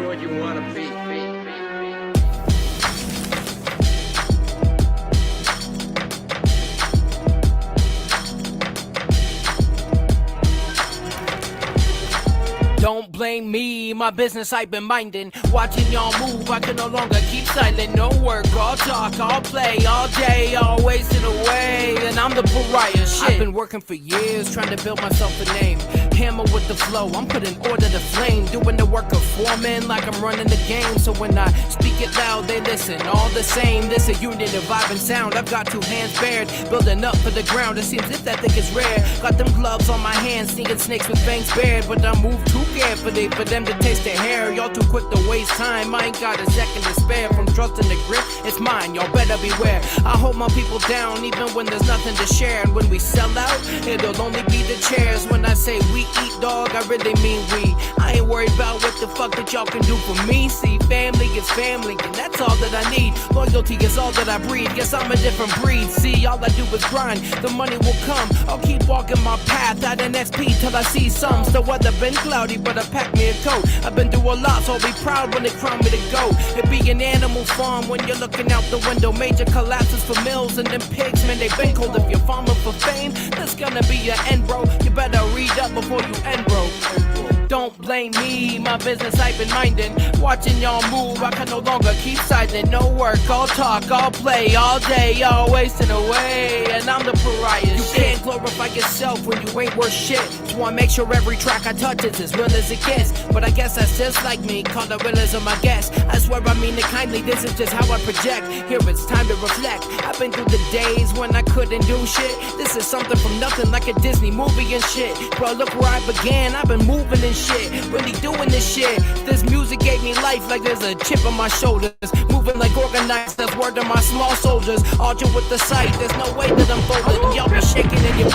what you wanna be. Don't blame me, my business I've been minding. Watching y'all move, I can no longer keep silent. No work, all talk, all play, all day, all wasted away. And I'm the pariah, shit. I've been working for years, trying to build myself a name. Hammer with the flow, I'm putting order to flame. Doing the work of foreman like I'm running the game. So when I speak it loud, they listen, all the same. This a unit of vibe and sound, I've got two hands bared. Building up for the ground, it seems if that thing is rare. Got them gloves on my hands, sneaking snakes with fangs bared. But I move too carefully for them to taste their hair. Y'all too quick to waste time, I ain't got a second to spare. From trusting the grip, it's mine, y'all better beware. I hold my people down even when there's nothing to share. And when we sell out, it'll only be the chairs. When I say we eat, dog, I really mean we. I ain't worried about what the fuck that y'all can do for me. See, family is family, and that's all that I need. Loyalty is all that I breathe, guess I'm a different breed. See, all I do is grind, the money will come. I'll keep walking my path at an XP till I see some. The weather been cloudy, but I pack me a coat. I've been through a lot, so I'll be proud when they crown me to go. It be an animal farm when you're looking out the window. Major collapses for mills and them pigs, man, they been cold. If you're farming for fame, that's gonna be your end, bro. You better read up before you end, bro. Don't blame me, my business I've been minding. Watching y'all move, I can no longer keep silent. No work, all talk, all play, all day, all wasting away. And I'm the pariah. You can't glorify yourself when you ain't worth shit. So I make sure every track I touch is as real as it gets. But I guess that's just like me, call the realism I guess. I swear I mean it kindly, this is just how I project. Here it's time to reflect. I've been through the days when I couldn't do shit. This is something from nothing like a Disney movie and shit. Bro, look where I began, I've been moving and shit, really doing this shit. This music gave me life like there's a chip on my shoulders. Moving like organized, that's word to my small soldiers. Archer with the sight, there's no way that I'm folded. Y'all be shaking in your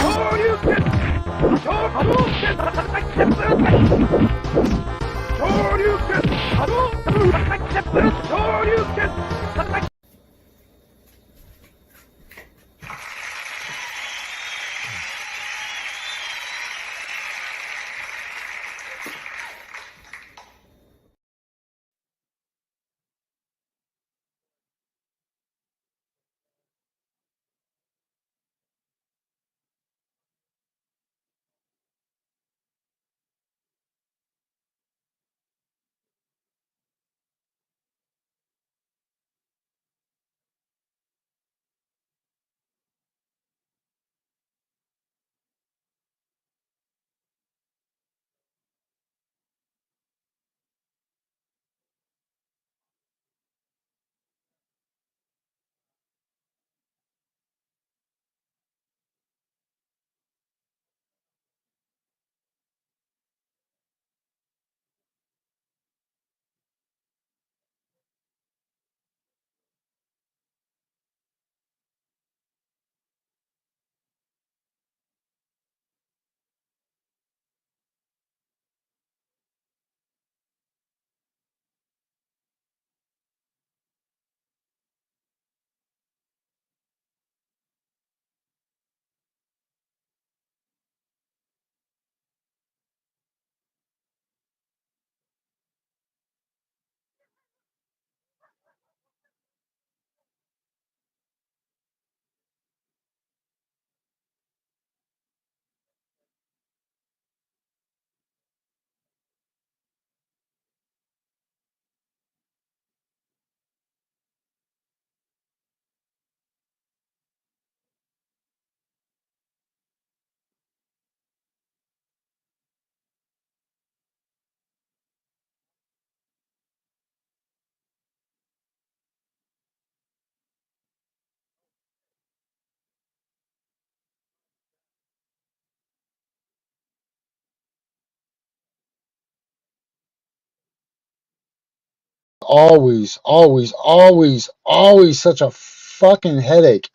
Always such a fucking headache.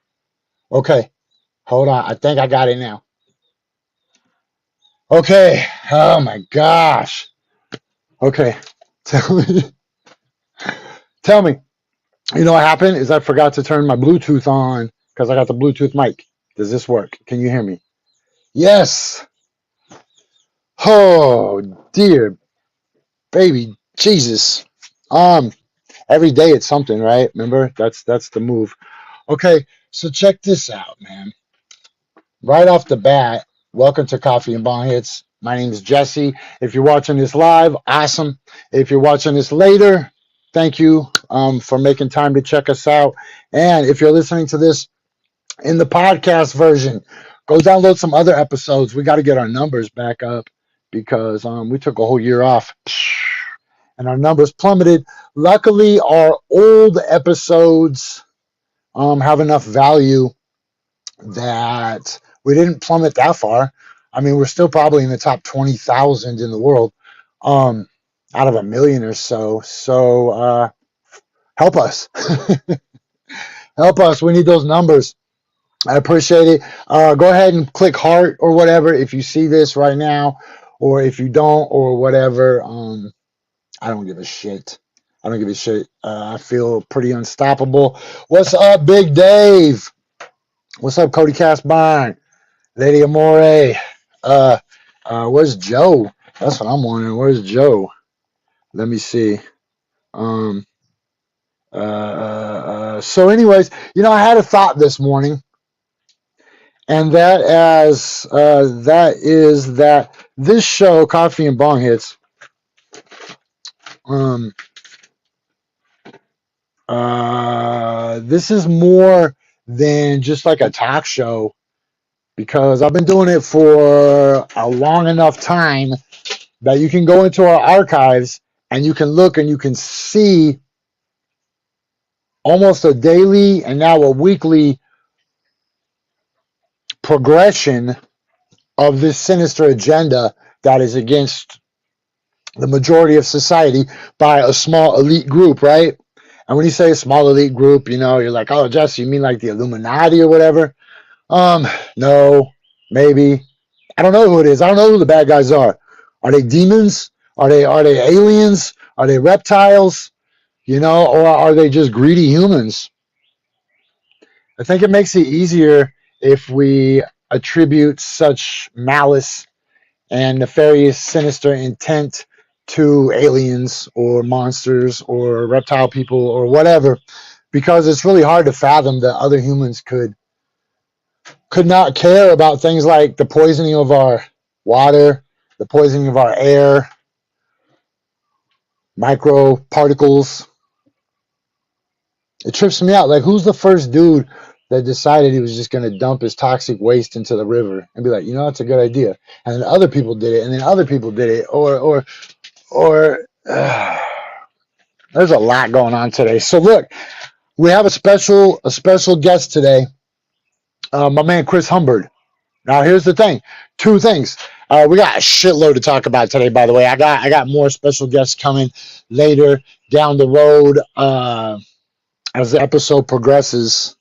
Okay, hold on. I think I got it now. Okay. Oh my gosh. Okay. Tell me. Tell me. You know what happened is I forgot to turn my Bluetooth on because I got the Bluetooth mic. Does this work? Can you hear me? Yes. Oh dear baby Jesus. Um, every day it's something, right? Remember, that's the move. Okay, so check this out, man. Right off the bat, welcome to Coffee and Bong Hits. My name is Jesse. If you're watching this live, awesome. If you're watching this later, thank you for making time to check us out. And if you're listening to this in the podcast version, go download some other episodes. We got to get our numbers back up because we took a whole year off and our numbers plummeted. Luckily, our old episodes have enough value that we didn't plummet that far. I mean, we're still probably in the top 20,000 in the world out of a million or so. So help us. Help us. We need those numbers. I appreciate it. Go ahead and click heart or whatever if you see this right now, or if you don't, or whatever. I don't give a shit. I don't give a shit. I feel pretty unstoppable. What's up, Big Dave? What's up, Cody Casbine? Lady Amore? Where's Joe? That's what I'm wondering. Where's Joe? Let me see. So anyways, I had a thought this morning, and that is that this show, Coffee and Bong Hits, this is more than just like a talk show, because I've been doing it for a long enough time that you can go into our archives and you can look and you can see almost a daily and now a weekly progression of this sinister agenda that is against the majority of society by a small elite group, right? And when you say a small elite group, you're like, oh, Jesse, you mean like the Illuminati or whatever? No, maybe. I don't know who it is. I don't know who the bad guys are. Are they demons? Are they aliens? Are they reptiles? Or are they just greedy humans? I think it makes it easier if we attribute such malice and nefarious, sinister intent to aliens or monsters or reptile people or whatever, because it's really hard to fathom that other humans could not care about things like the poisoning of our water, the poisoning of our air, microparticles. It trips me out. Like, who's the first dude that decided he was just going to dump his toxic waste into the river and be like, that's a good idea? And then other people did it, and then other people did it, or there's a lot going on today. So look, we have a special guest today, my man Chris Humbard. Now here's the thing, two things. We got a shitload to talk about today, by the way. I got more special guests coming later down the road as the episode progresses.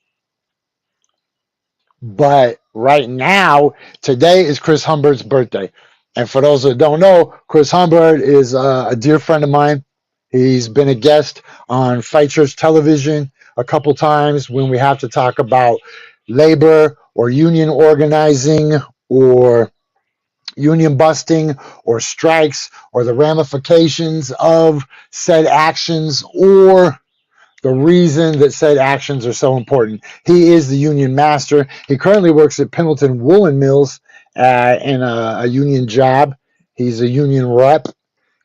But right now, today is Chris Humbard's birthday. And for those that don't know, Chris Humbard is a dear friend of mine. He's been a guest on Fight Church Television a couple times when we have to talk about labor or union organizing or union busting or strikes or the ramifications of said actions or the reason that said actions are so important. He is the union master. He currently works at Pendleton Woolen Mills in a union job. He's a union rep.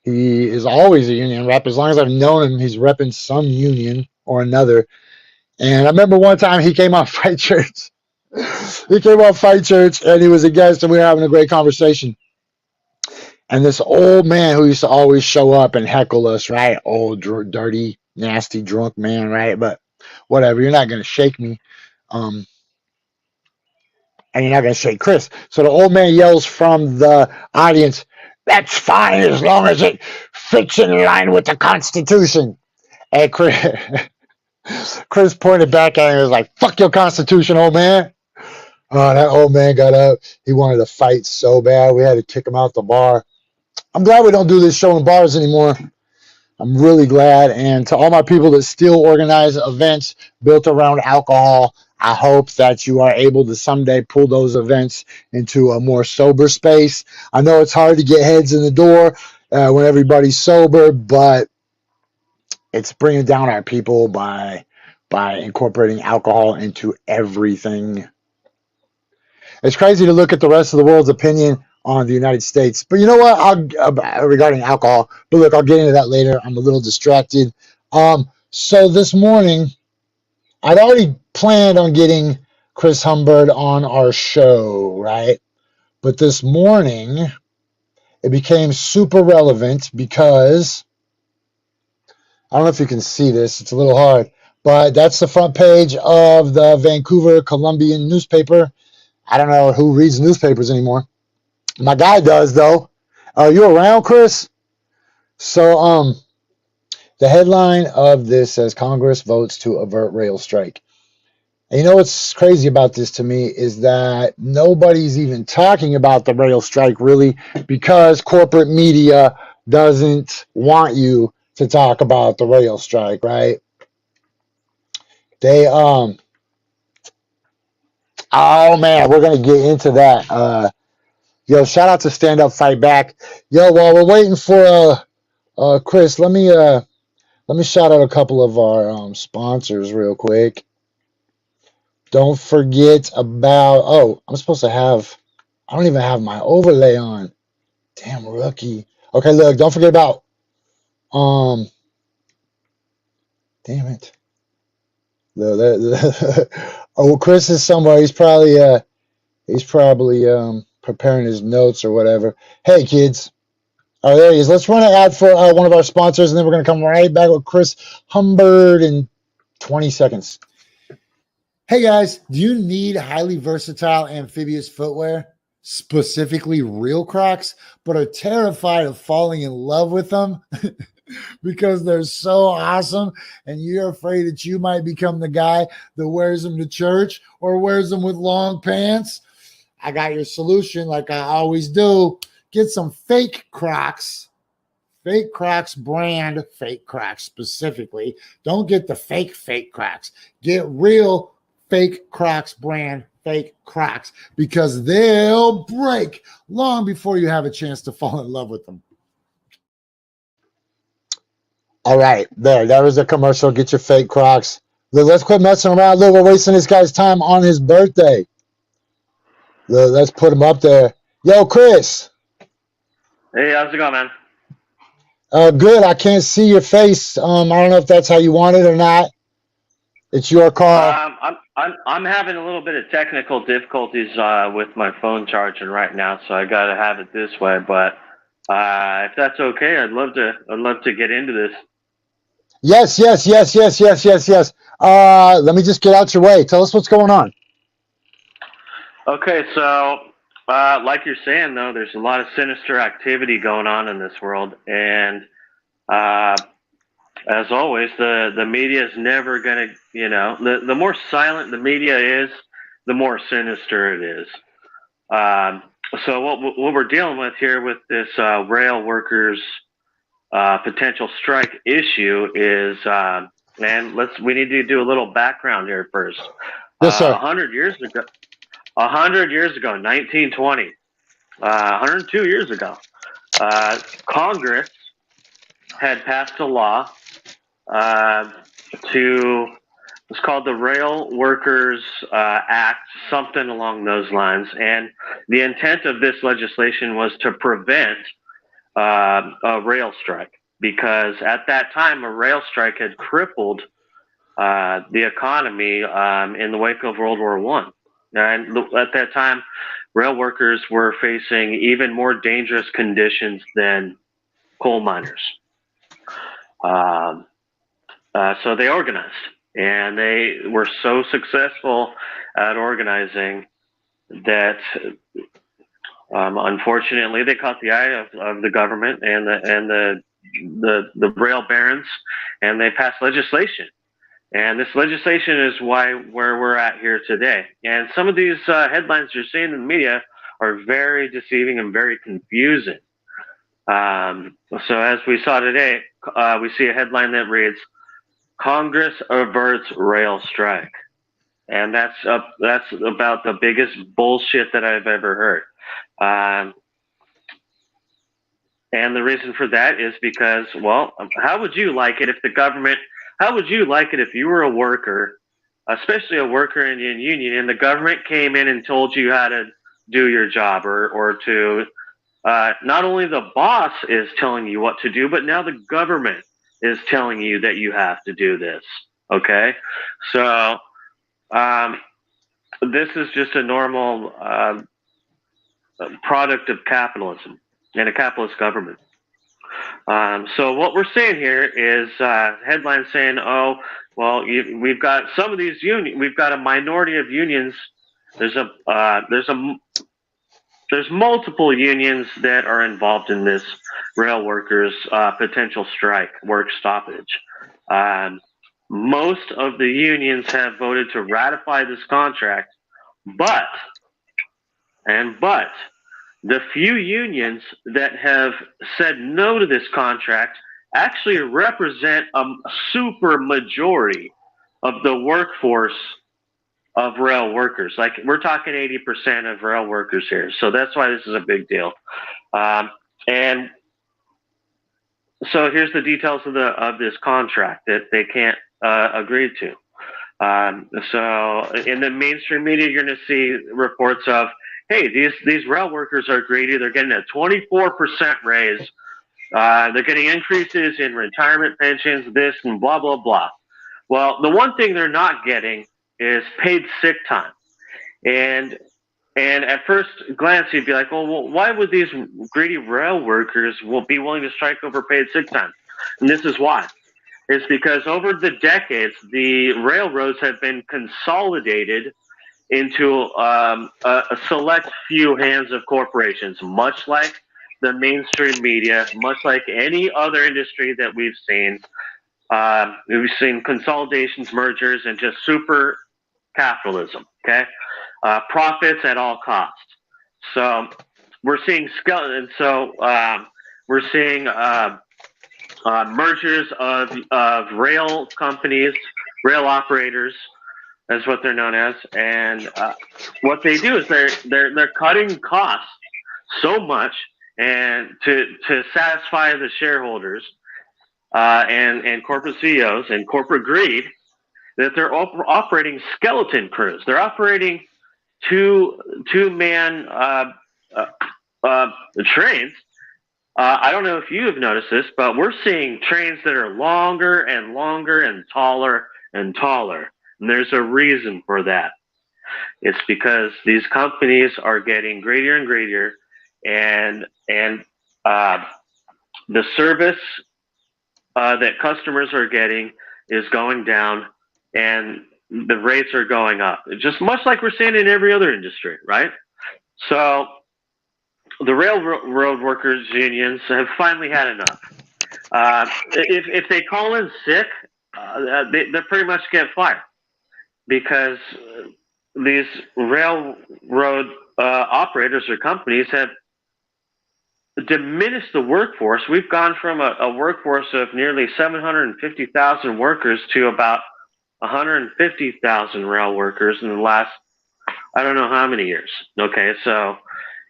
He is always a union rep. As long as I've known him, he's repping some union or another. And I remember one time he came on Fight Church. He came on Fight Church and he was a guest and we were having a great conversation. And this old man who used to always show up and heckle us, right? Old, dirty, nasty, drunk man, right? But whatever, you're not going to shake me. And you're not going to shake Chris. So the old man yells from the audience, "That's fine as long as it fits in line with the Constitution." And Chris pointed back at him and was like, "Fuck your Constitution, old man." Oh, that old man got up. He wanted to fight so bad. We had to kick him out the bar. I'm glad we don't do this show in bars anymore. I'm really glad. And to all my people that still organize events built around alcohol, I hope that you are able to someday pull those events into a more sober space. I know it's hard to get heads in the door when everybody's sober, but it's bringing down our people by incorporating alcohol into everything. It's crazy to look at the rest of the world's opinion on the United States. But you know what? Regarding alcohol, but look, I'll get into that later. I'm a little distracted. So this morning, I'd already planned on getting Chris Humbird on our show, right? But this morning, it became super relevant because I don't know if you can see this. It's a little hard, but that's the front page of the Vancouver Columbian newspaper. I don't know who reads newspapers anymore. My guy does, though. Are you around, Chris? So, the headline of this says Congress votes to avert rail strike. And you know what's crazy about this to me is that nobody's even talking about the rail strike really because corporate media doesn't want you to talk about the rail strike, right? They oh man, we're gonna get into that. Yo, shout out to Stand Up Fight Back. Yo, while we're waiting for Chris, let me shout out a couple of our sponsors real quick. Don't forget about I'm supposed to have I don't even have my overlay on. Damn rookie. Okay, look, don't forget about damn it. Oh, Chris is somewhere. He's probably preparing his notes or whatever. Hey kids. Oh, there he is. Let's run an ad for one of our sponsors, and then we're going to come right back with Chris Humbird in 20 seconds. Hey guys, do you need highly versatile amphibious footwear, specifically real Crocs, but are terrified of falling in love with them because they're so awesome and you're afraid that you might become the guy that wears them to church or wears them with long pants? I got your solution like I always do. Get some fake Crocs. Fake Crocs brand, fake Crocs specifically. Don't get the fake Crocs. Get real fake Crocs brand, fake Crocs, because they'll break long before you have a chance to fall in love with them. All right, there was a commercial. Get your fake Crocs. Look, let's quit messing around. Look, we're wasting this guy's time on his birthday. Look, let's put him up there. Yo, Chris. Hey, how's it going, man? Good. I can't see your face. I don't know if that's how you want it or not. It's your call. I'm having a little bit of technical difficulties with my phone charging right now, so I got to have it this way. But if that's okay, I'd love to get into this. Yes. Let me just get out your way. Tell us what's going on. Okay, so like you're saying, though, there's a lot of sinister activity going on in this world, and as always, the media is never going to, the more silent the media is, the more sinister it is. So what we're dealing with here with this rail workers potential strike issue is, we need to do a little background here first. Yes, sir. 100 years ago, 1920, 102 years ago, Congress had passed a law it's called the Rail Workers Act, something along those lines. And the intent of this legislation was to prevent a rail strike, because at that time, a rail strike had crippled the economy in the wake of World War I. And at that time, rail workers were facing even more dangerous conditions than coal miners. So they organized, and they were so successful at organizing that unfortunately they caught the eye of the government and the rail barons, and they passed legislation. And this legislation is where we're at here today. And some of these headlines you're seeing in the media are very deceiving and very confusing. So as we saw today, we see a headline that reads, Congress averts rail strike. And that's about the biggest bullshit that I've ever heard. And the reason for that is because, well, how would you like it if the government, how would you like it if you were a worker, especially a worker in a union, and the government came in and told you how to do your job, or to, not only the boss is telling you what to do, but now the government is telling you that you have to do this. Okay? So, this is just a normal product of capitalism and a capitalist government. So what we're seeing here is headlines saying, "Oh, well, we've got some of these unions. We've got a minority of unions. There's multiple unions that are involved in this rail workers' potential strike, work stoppage. Most of the unions have voted to ratify this contract, but the few unions that have said no to this contract actually represent a super majority of the workforce of rail workers. Like, we're talking 80% of rail workers here. So that's why this is a big deal. And so here's the details of this contract that they can't agree to. So in the mainstream media, you're going to see reports of, hey, these rail workers are greedy. They're getting a 24% raise. They're getting increases in retirement pensions, this and blah, blah, blah. Well, the one thing they're not getting is paid sick time. And at first glance, you'd be like, well, why would these greedy rail workers be willing to strike over paid sick time? And this is why. It's because over the decades, the railroads have been consolidated into a select few hands of corporations, much like the mainstream media, much like any other industry that we've seen. We've seen consolidations, mergers, and just super capitalism, okay? Profits at all costs. So we're seeing we're seeing mergers of rail companies, rail operators, that's what they're known as, and what they do is they're cutting costs so much, and to satisfy the shareholders and corporate CEOs and corporate greed, that they're operating skeleton crews. They're operating two-man trains. I don't know if you have noticed this, but we're seeing trains that are longer and longer and taller and taller. And there's a reason for that. It's because these companies are getting greedier and greedier, and the service that customers are getting is going down, and the rates are going up. Just much like we're seeing in every other industry, right? So the railroad workers unions have finally had enough. If they call in sick, they pretty much get fired, because these railroad operators or companies have diminished the workforce. We've gone from a workforce of nearly 750,000 workers to about 150,000 rail workers in the last, I don't know how many years. Okay, so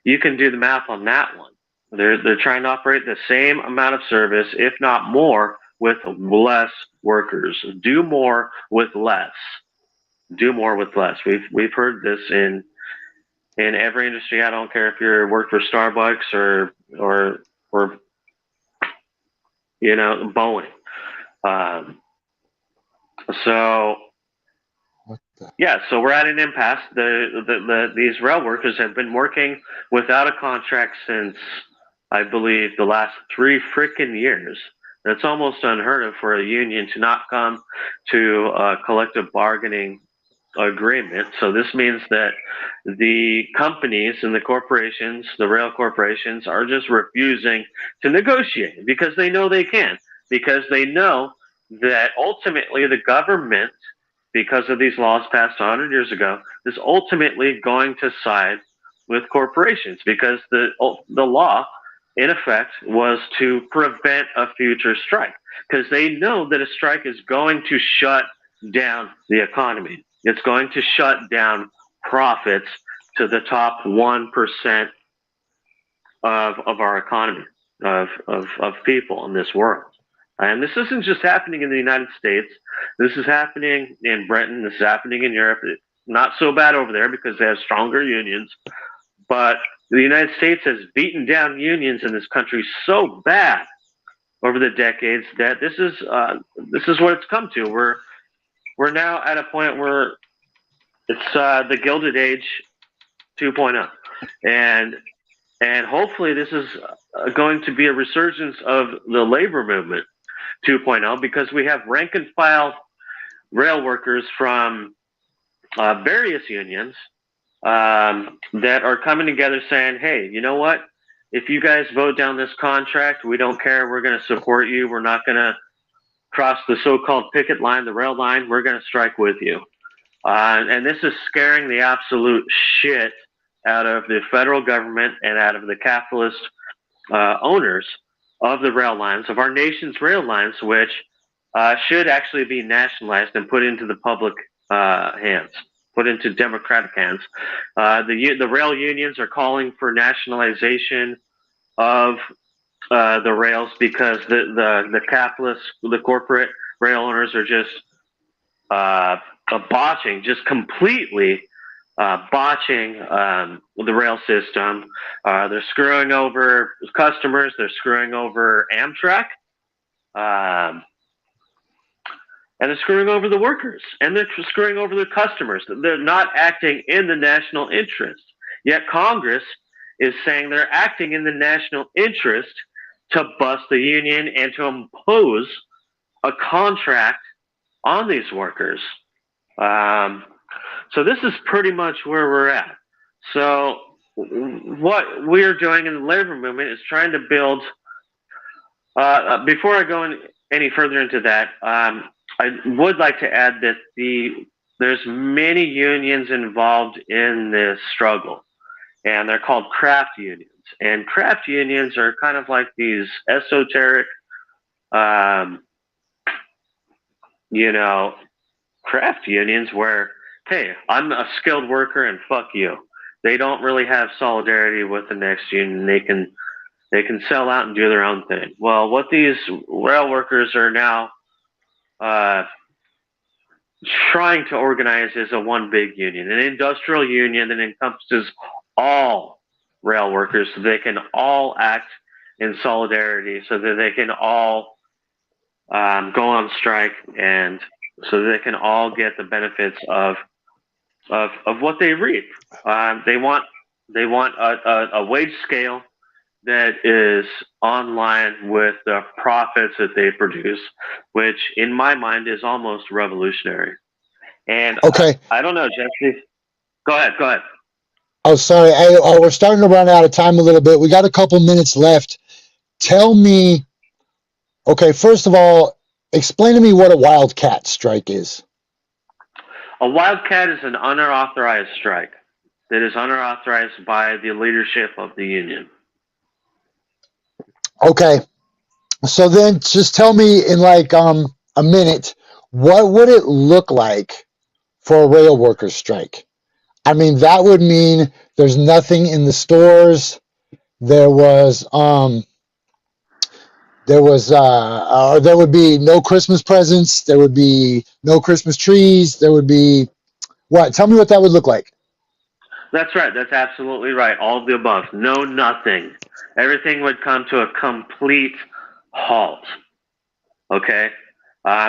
you can do the math on that one. They're trying to operate the same amount of service, if not more, with less workers. Do more with less. Do more with less. We've heard this in every industry. I don't care if you work for Starbucks or you know, Boeing. So yeah, so we're at an impasse. These rail workers have been working without a contract since, I believe, the last 3 freaking years. It's almost unheard of for a union to not come to a collective bargaining agreement. So this means that the companies and the corporations, the rail corporations, are just refusing to negotiate because they know they can, because they know that ultimately the government, because of these laws passed 100 years ago, is ultimately going to side with corporations, because the law, in effect, was to prevent a future strike, because they know that a strike is going to shut down the economy. It's going to shut down profits to the top 1% of our economy. of people in this world. And this isn't just happening in the United States. This is happening in Britain. This is happening in Europe. It's not so bad over there because they have stronger unions. But the United States has beaten down unions in this country so bad over the decades that this is what it's come to. We're now at a point where it's the Gilded Age 2.0, and hopefully this is going to be a resurgence of the labor movement 2.0, because we have rank and file rail workers from various unions that are coming together saying, hey, you know what? If you guys vote down this contract, we don't care. We're going to support you. We're not going to cross the so-called picket line, the rail line. We're going to strike with you. And this is scaring the absolute shit out of the federal government and out of the capitalist owners of the rail lines, of our nation's rail lines, which should actually be nationalized and put into the public hands, put into democratic hands. The rail unions are calling for nationalization of the rails because the capitalists, the corporate rail owners are just botching, just completely botching the rail system. They're screwing over customers. They're screwing over Amtrak. And they're screwing over the workers. And they're screwing over their customers. They're not acting in the national interest. Yet Congress is saying they're acting in the national interest to bust the union and to impose a contract on these workers. So this is pretty much where we're at. So what we're doing in the labor movement is trying to build, before I go any further into that, I would like to add that there's many unions involved in this struggle, and they're called craft unions. And craft unions are kind of like these esoteric, craft unions where, hey, I'm a skilled worker and fuck you. They don't really have solidarity with the next union. They can sell out and do their own thing. Well, what these rail workers are now trying to organize is a one big union, an industrial union that encompasses all rail workers, so they can all act in solidarity, so that they can all go on strike, and so that they can all get the benefits of what they reap. They want a wage scale that is online with the profits that they produce, which in my mind is almost revolutionary. And Okay. I don't know, Jesse. Go ahead. Oh, sorry. We're starting to run out of time a little bit. We got a couple minutes left. Tell me, okay, first of all, explain to me what a wildcat strike is. A wildcat is an unauthorized strike that is unauthorized by the leadership of the union. Okay. So then just tell me in like a minute, what would it look like for a rail workers strike? I mean, that would mean there's nothing in the stores. There would be no Christmas presents. There would be no Christmas trees. There would be what? Tell me what that would look like. That's right. That's absolutely right. All of the above. No, nothing. Everything would come to a complete halt. Okay.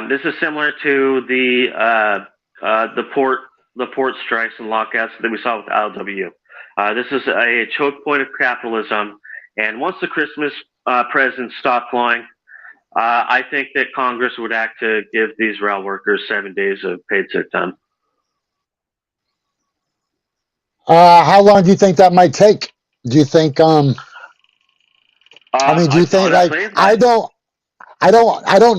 This is similar to the port strikes and lockouts that we saw with ILW. This is a choke point of capitalism. And once the Christmas presents stop flowing, I think that Congress would act to give these rail workers 7 days of paid sick time. How long do you think that might take? Do you think? Do you think honestly, I don't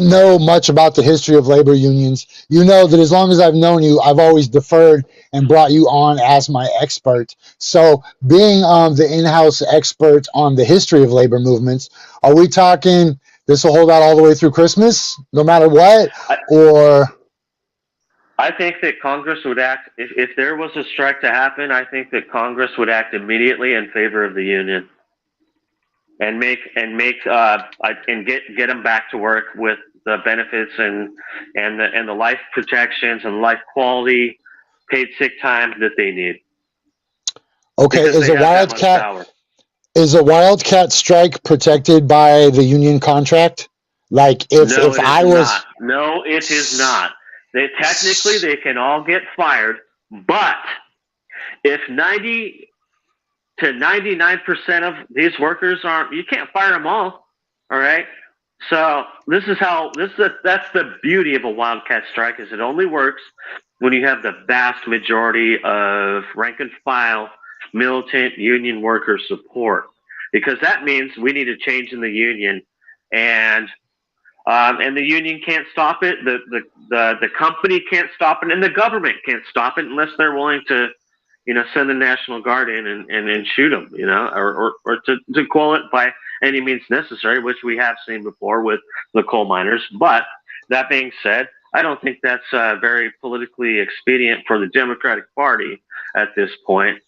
know much about the history of labor unions. You know that as long as I've known you, I've always deferred and brought you on as my expert. So being the in-house expert on the history of labor movements, are we talking this will hold out all the way through Christmas, no matter what? Or I think that Congress would act, if there was a strike to happen, I think that Congress would act immediately in favor of the union. and get them back to work with the benefits and the life protections and life quality, paid sick time that they need. Okay, Because they have that much power. is a wildcat strike protected by the union contract? Like if I was not. No, it is not. Technically they can all get fired, but if 90 to 99% of these workers aren't, you can't fire them all. All right. So that's the beauty of a wildcat strike, is it only works when you have the vast majority of rank and file militant union worker support, because that means we need a change in the union, and the union can't stop it. The company can't stop it, and the government can't stop it unless they're willing to, send the National Guard in and shoot them, or to quell it by any means necessary, which we have seen before with the coal miners. But that being said, I don't think that's very politically expedient for the Democratic Party at this point,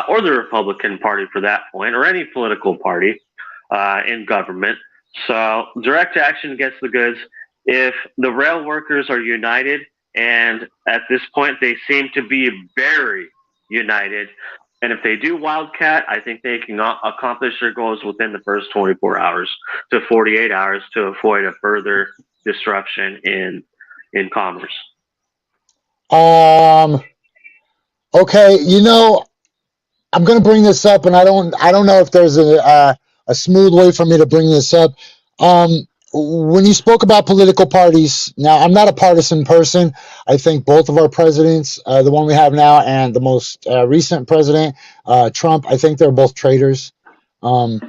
or the Republican Party for that point, or any political party in government. So direct action gets the goods. If the rail workers are united, and at this point they seem to be very united, and if they do wildcat, I think they can accomplish their goals within the first 24 hours to 48 hours to avoid a further disruption in commerce. Okay, I'm going to bring this up, and I don't know if there's a smooth way for me to bring this up. When you spoke about political parties, now I'm not a partisan person. I think both of our presidents, the one we have now and the most recent president, Trump, I think they're both traitors to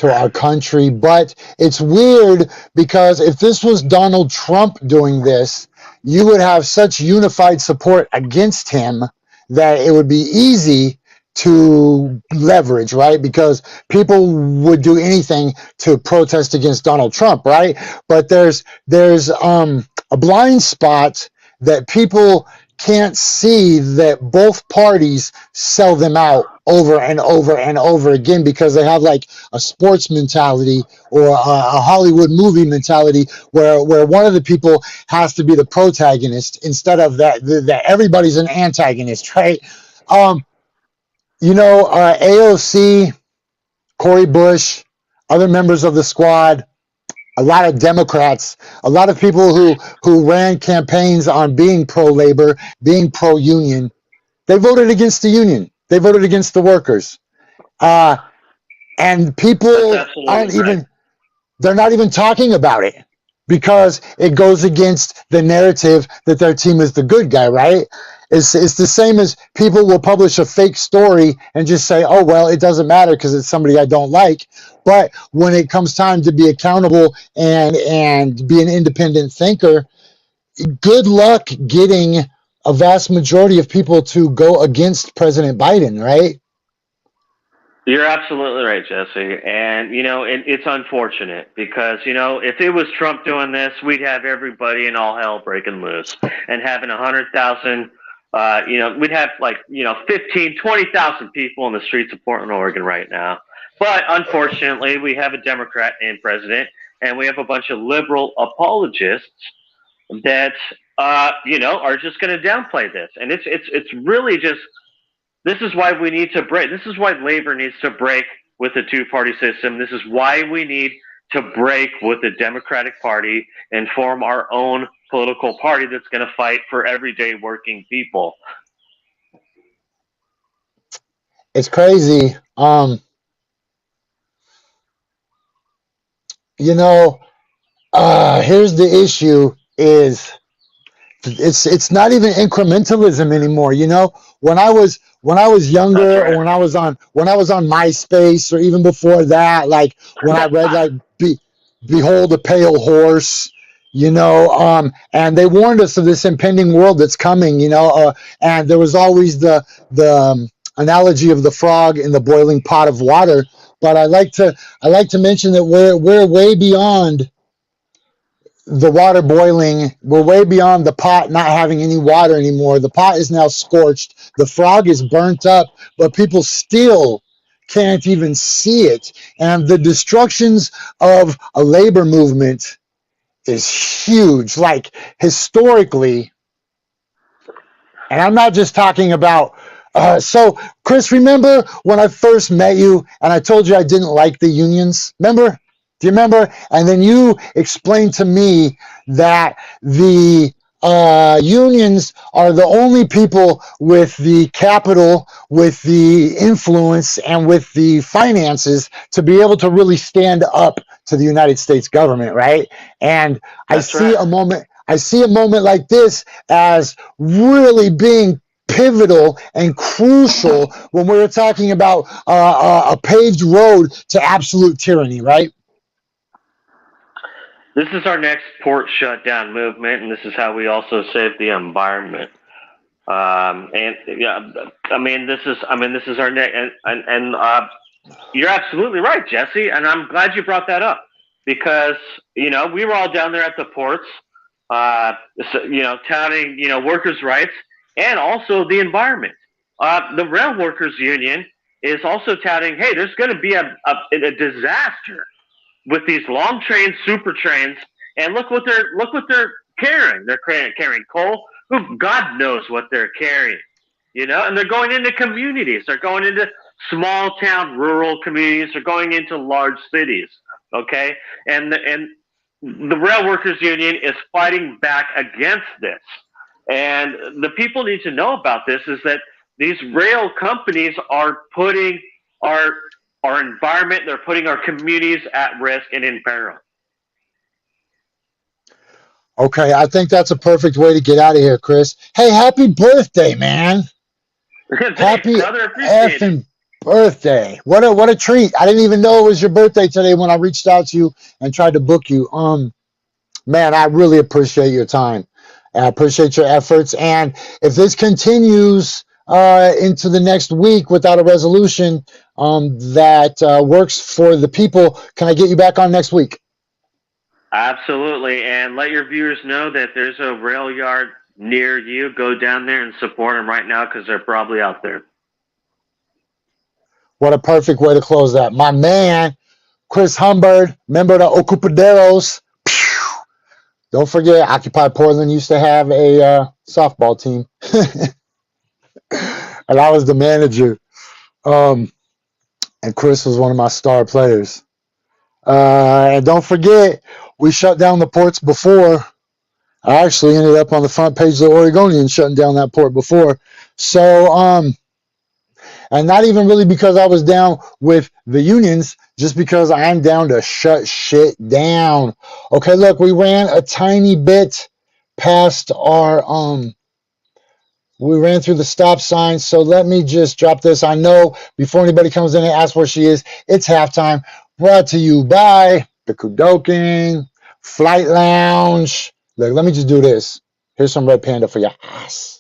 our country. But it's weird because if this was Donald Trump doing this, you would have such unified support against him that it would be easy to leverage, right? Because people would do anything to protest against Donald Trump, right? But there's a blind spot that people can't see, that both parties sell them out over and over and over again, because they have like a sports mentality or a Hollywood movie mentality where one of the people has to be the protagonist instead of that everybody's an antagonist, right? AOC, Cori Bush, other members of the squad, a lot of Democrats, a lot of people who ran campaigns on being pro-labor, being pro-union, they voted against the union. They voted against the workers. And people they're not even talking about it because it goes against the narrative that their team is the good guy, right? It's the same as people will publish a fake story and just say, oh, well, it doesn't matter because it's somebody I don't like. But when it comes time to be accountable and be an independent thinker, good luck getting a vast majority of people to go against President Biden, right? You're absolutely right, Jesse. And, it's unfortunate because, if it was Trump doing this, we'd have everybody in all hell breaking loose and having 100,000 we'd have 15, 20,000 people in the streets of Portland, Oregon right now. But unfortunately, we have a Democrat named president, and we have a bunch of liberal apologists that, are just going to downplay this. And it's really just, this is why we need to break. This is why labor needs to break with the two-party system. This is why we need to break with the Democratic Party and form our own political party that's going to fight for everyday working people. It's crazy. Here's the issue: is it's not even incrementalism anymore. When I was younger, right, or when I was on MySpace, or even before that, like when I read Behold a Pale Horse, and they warned us of this impending world that's coming, and there was always the analogy of the frog in the boiling pot of water. But I like to mention that we're way beyond the water boiling. We're way beyond the pot not having any water anymore. The pot is now scorched. The frog is burnt up, but people still can't even see it. And the destructions of a labor movement is huge. Like historically, and I'm not just talking about. So, Chris, remember when I first met you and I told you I didn't like the unions? Remember? Do you remember? And then you explained to me that the unions are the only people with the capital, with the influence, and with the finances to be able to really stand up to the United States government, right? And That's right. I see a moment like this as really being pivotal and crucial when we're talking about a paved road to absolute tyranny, right? This is our next port shutdown movement, and this is how we also save the environment. And yeah, this is our next, and you're absolutely right, Jesse, and I'm glad you brought that up because we were all down there at the ports, touting workers' rights and also the environment. The rail workers union is also touting, hey, there's going to be a disaster with these long trains, super trains, and look what they're carrying. They're carrying coal. God knows what they're carrying, and they're going into communities. They're going into small town, rural communities. They're going into large cities. Okay, and the rail workers union is fighting back against this. And the people need to know about this is that these rail companies are putting our environment, they're putting our communities at risk and in peril. Okay, I think that's a perfect way to get out of here, Chris. Hey, happy birthday, man. Thanks, Happy brother. Appreciate it. effing birthday. What a treat. I didn't even know it was your birthday today when I reached out to you and tried to book you. Man, I really appreciate your time. I appreciate your efforts. And if this continues into the next week without a resolution that works for the people, can I get you back on next week? Absolutely. And let your viewers know that there's a rail yard near you. Go down there and support them right now because they're probably out there. What a perfect way to close that. My man, Chris Humbird, member of the Ocupaderos. Don't forget, Occupy Portland used to have a softball team. And I was the manager. And Chris was one of my star players. And don't forget, we shut down the ports before. I actually ended up on the front page of the Oregonian shutting down that port before. So, and not even really because I was down with the unions, just because I'm down to shut shit down. Okay, look, we ran a tiny bit past our we ran through the stop sign, so let me just drop this. I know before anybody comes in and asks where she is, it's halftime. Brought to you by the Kudoken Flight Lounge. Look, let me just do this. Here's some Red Panda for your ass.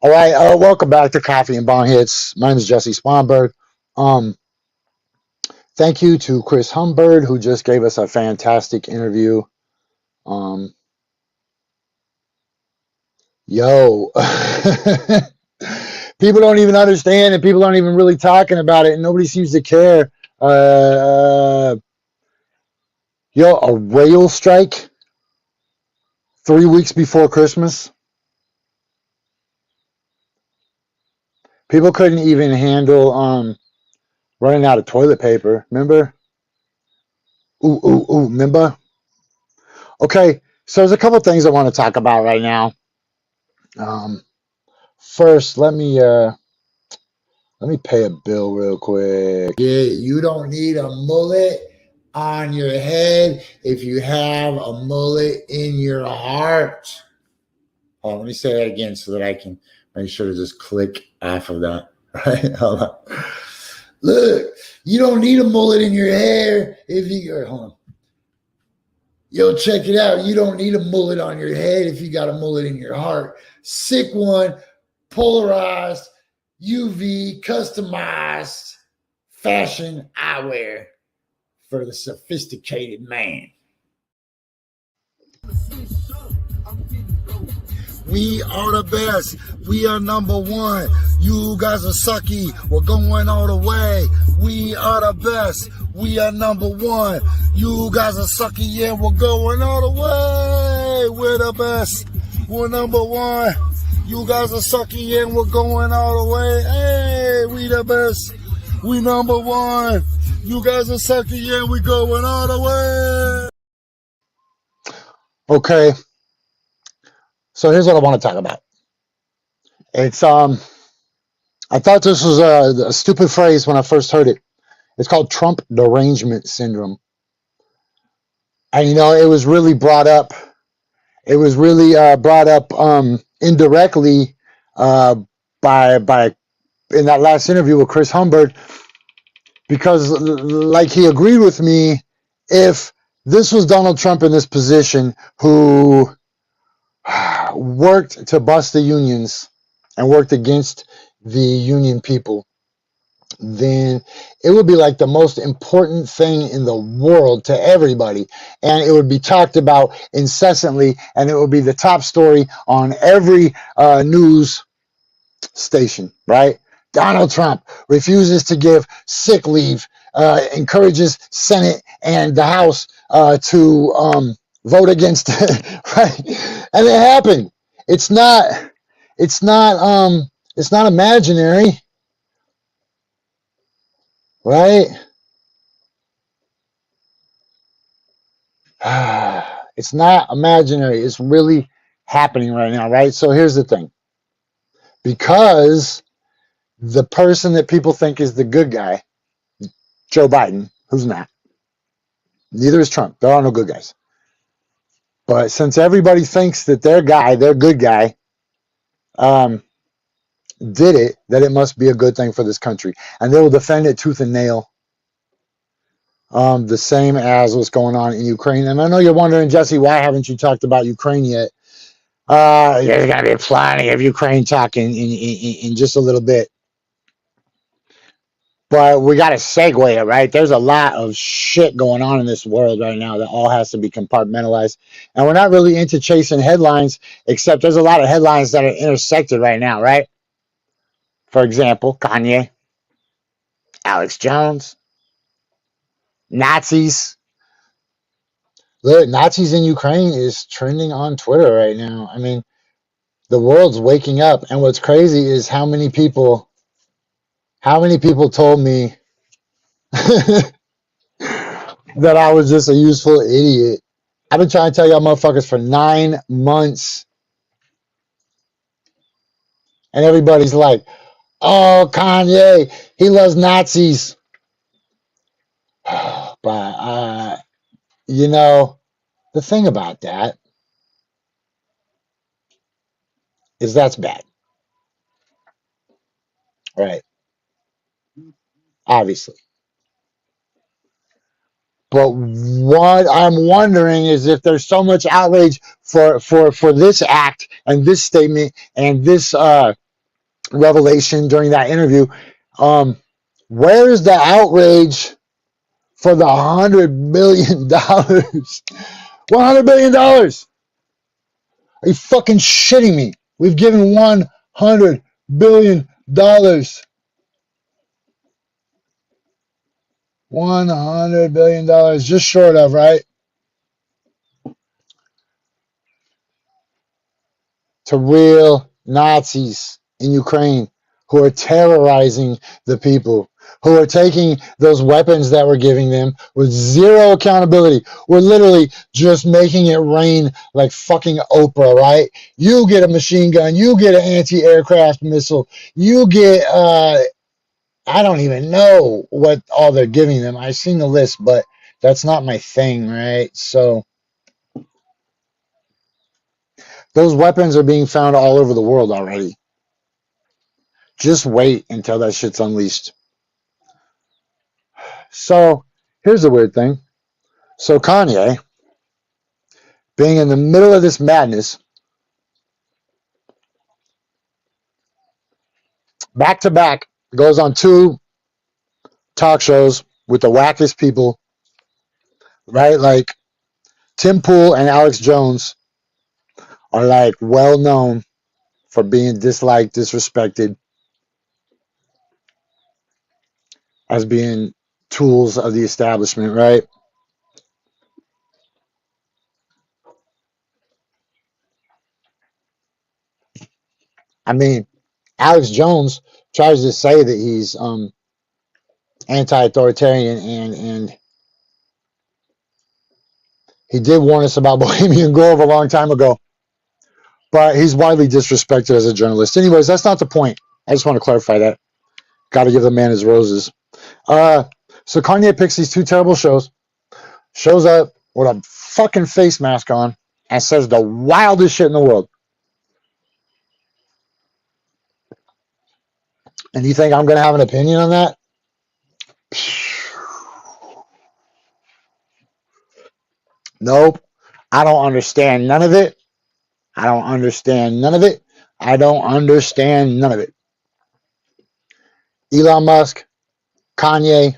All right, welcome back to Coffee and Bonghits. My name is Jesse Sponberg. Thank you to Chris Humbird, who just gave us a fantastic interview. Yo, people don't even understand, and people aren't even really talking about it, and nobody seems to care. A rail strike 3 weeks before Christmas. People couldn't even handle running out of toilet paper. Remember? Remember? Okay, so there's a couple things I want to talk about right now. First, let me pay a bill real quick. Yeah, you don't need a mullet on your head if you have a mullet in your heart. Oh, let me say that again so that I can make sure to just click off of that. Right? Hold on. Look, you don't need a mullet in your hair if you hold on. Yo, check it out. You don't need a mullet on your head if you got a mullet in your heart. Sick one, polarized, UV, customized fashion eyewear for the sophisticated man. We are the best. We are number one. You guys are sucky. We're going all the way. We are the best. We are number one. You guys are sucky. Yeah, we're going all the way. We're the best. We're number one. You guys are sucky and we're going all the way. Hey, we the best. We number one. You guys are sucky and we're going all the way. Okay. So here's what I want to talk about. It's I thought this was a stupid phrase when I first heard it. It's called Trump derangement syndrome. And it was really brought up. It was really brought up indirectly by in that last interview with Chris Humbert, because like he agreed with me, if this was Donald Trump in this position who worked to bust the unions and worked against the union people, then it would be like the most important thing in the world to everybody, and it would be talked about incessantly, and it would be the top story on every news station, right? Donald Trump refuses to give sick leave, encourages Senate and the House to vote against it, right? And it happened. It's not imaginary, right? It's not imaginary. It's really happening right now, right? So here's the thing. Because the person that people think is the good guy, Joe Biden, who's not, neither is Trump. There are no good guys. But since everybody thinks that their good guy, did it, that it must be a good thing for this country. And they will defend it tooth and nail. The same as what's going on in Ukraine. And I know you're wondering, Jesse, why haven't you talked about Ukraine yet? There's going to be plenty of Ukraine talking in just a little bit. But we got to segue it, right? There's a lot of shit going on in this world right now that all has to be compartmentalized. And we're not really into chasing headlines, except there's a lot of headlines that are intersected right now, right? For example, Kanye, Alex Jones, Nazis. Look, Nazis in Ukraine is trending on Twitter right now. I mean, the world's waking up. And what's crazy is how many people told me that I was just a useful idiot. I've been trying to tell y'all motherfuckers for 9 months. And everybody's like, oh, Kanye, he loves Nazis. But, the thing about that is that's bad. Right. Obviously. But what I'm wondering is if there's so much outrage for this act and this statement and this revelation during that interview, where's the outrage for the $100 billion? $100 billion. Are you fucking shitting me? We've given $100 billion. $100 billion, just short of, right? To real Nazis in Ukraine who are terrorizing the people, who are taking those weapons that we're giving them with zero accountability. We're literally just making it rain like fucking Oprah, right? You get a machine gun, you get an anti-aircraft missile, you get I don't even know what all they're giving them. I've seen the list, but That's not my thing, right? So those weapons are being found all over the world already. Just wait until that shit's unleashed. So here's the weird thing. So Kanye, being in the middle of this madness, back to back, goes on 2 talk shows with the wackiest people, right? Like Tim Pool and Alex Jones are like well known for being disliked, disrespected, as being tools of the establishment, right? I mean, Alex Jones tries to say that he's anti-authoritarian, and he did warn us about Bohemian Grove a long time ago, but he's widely disrespected as a journalist. Anyways, that's not the point. I just want to clarify that. Got to give the man his roses. So Kanye picks these 2 terrible shows, shows up with a fucking face mask on, and says the wildest shit in the world. And you think I'm going to have an opinion on that? Nope. I don't understand none of it. I don't understand none of it. I don't understand none of it. Elon Musk, Kanye,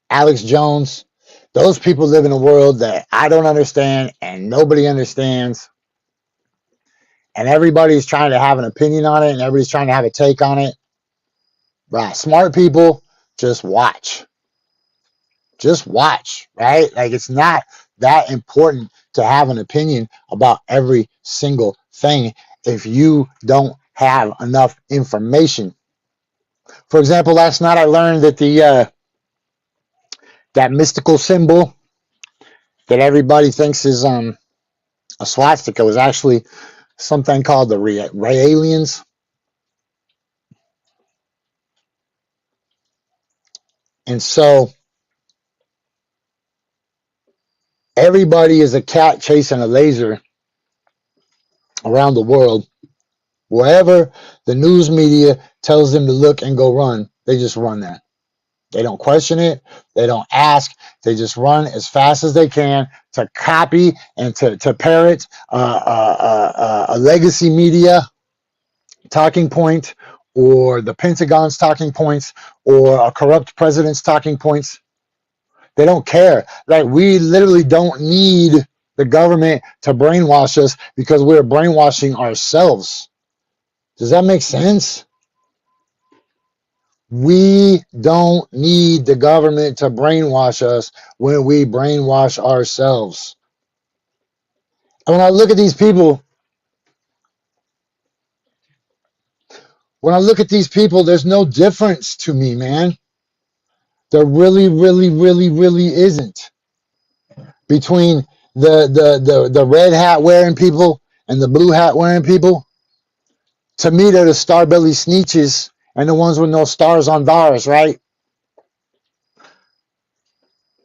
Alex Jones, those people live in a world that I don't understand and nobody understands. And everybody's trying to have an opinion on it and everybody's trying to have a take on it. Right. Smart people, just watch. Just watch, right? Like, it's not that important to have an opinion about every single thing if you don't have enough information. For example, last night I learned that that mystical symbol that everybody thinks is a swastika was actually something called the Raelians. And so everybody is a cat chasing a laser around the world. Wherever the news media tells them to look and go run, they just run there. They don't question it. They don't ask. They just run as fast as they can to copy and to parrot a legacy media talking point, or the Pentagon's talking points, or a corrupt president's talking points. They don't care. Like, we literally don't need the government to brainwash us because we're brainwashing ourselves. Does that make sense? We don't need the government to brainwash us when we brainwash ourselves. And when I look at these people, there's no difference to me, man. There really, really, really, really isn't. Between the red hat wearing people and the blue hat wearing people, to me, they're the star-belly sneeches and the ones with no stars on theirs, right?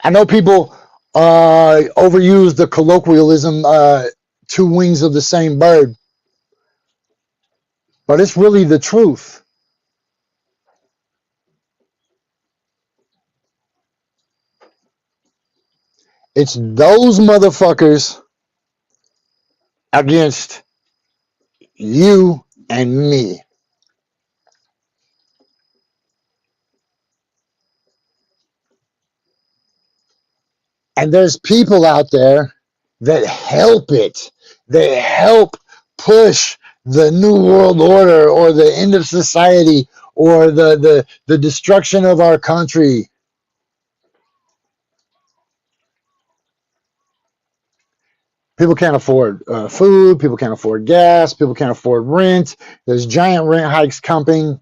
I know people overuse the colloquialism, 2 wings of the same bird, but it's really the truth. It's those motherfuckers against you and me. And there's people out there that help it. They help push the New World Order or the end of society or the destruction of our country. People can't afford food. People can't afford gas. People can't afford rent. There's giant rent hikes coming.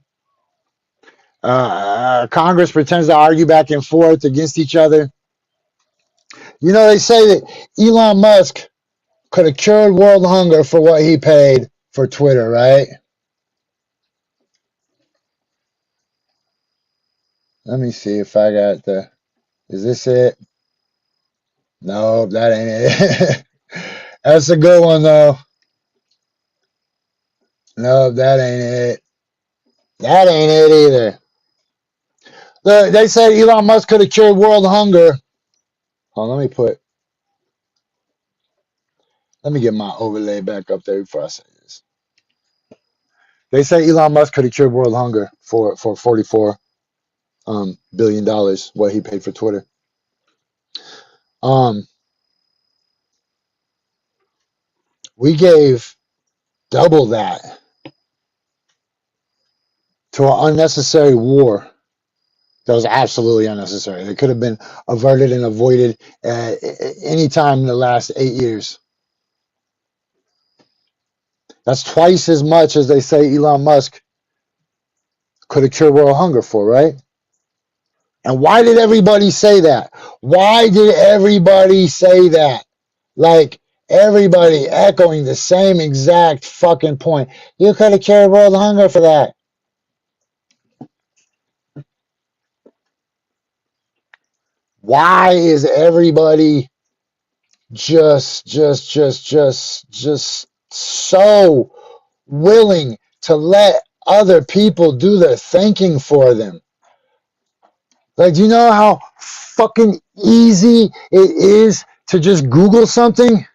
Congress pretends to argue back and forth against each other. You know, they say that Elon Musk could have cured world hunger for what he paid for Twitter, right? Let me see if I got is this it? Nope, that ain't it. That's a good one though. Nope, that ain't it. That ain't it either. Look, they said Elon Musk could have cured world hunger. Hold on, let me get my overlay back up there before I say this. They say Elon Musk could have cured world hunger for $44 billion, what he paid for Twitter. We gave double that to an unnecessary war that was absolutely unnecessary. It could have been averted and avoided at any time in the last 8 years. That's twice as much as they say Elon Musk could have cured world hunger for, right? And why did everybody say that? Why did everybody say that? Like, everybody echoing the same exact fucking point. You could have cured world hunger for that. Why is everybody just so willing to let other people do their thinking for them? Like, do you know how fucking easy it is to just Google something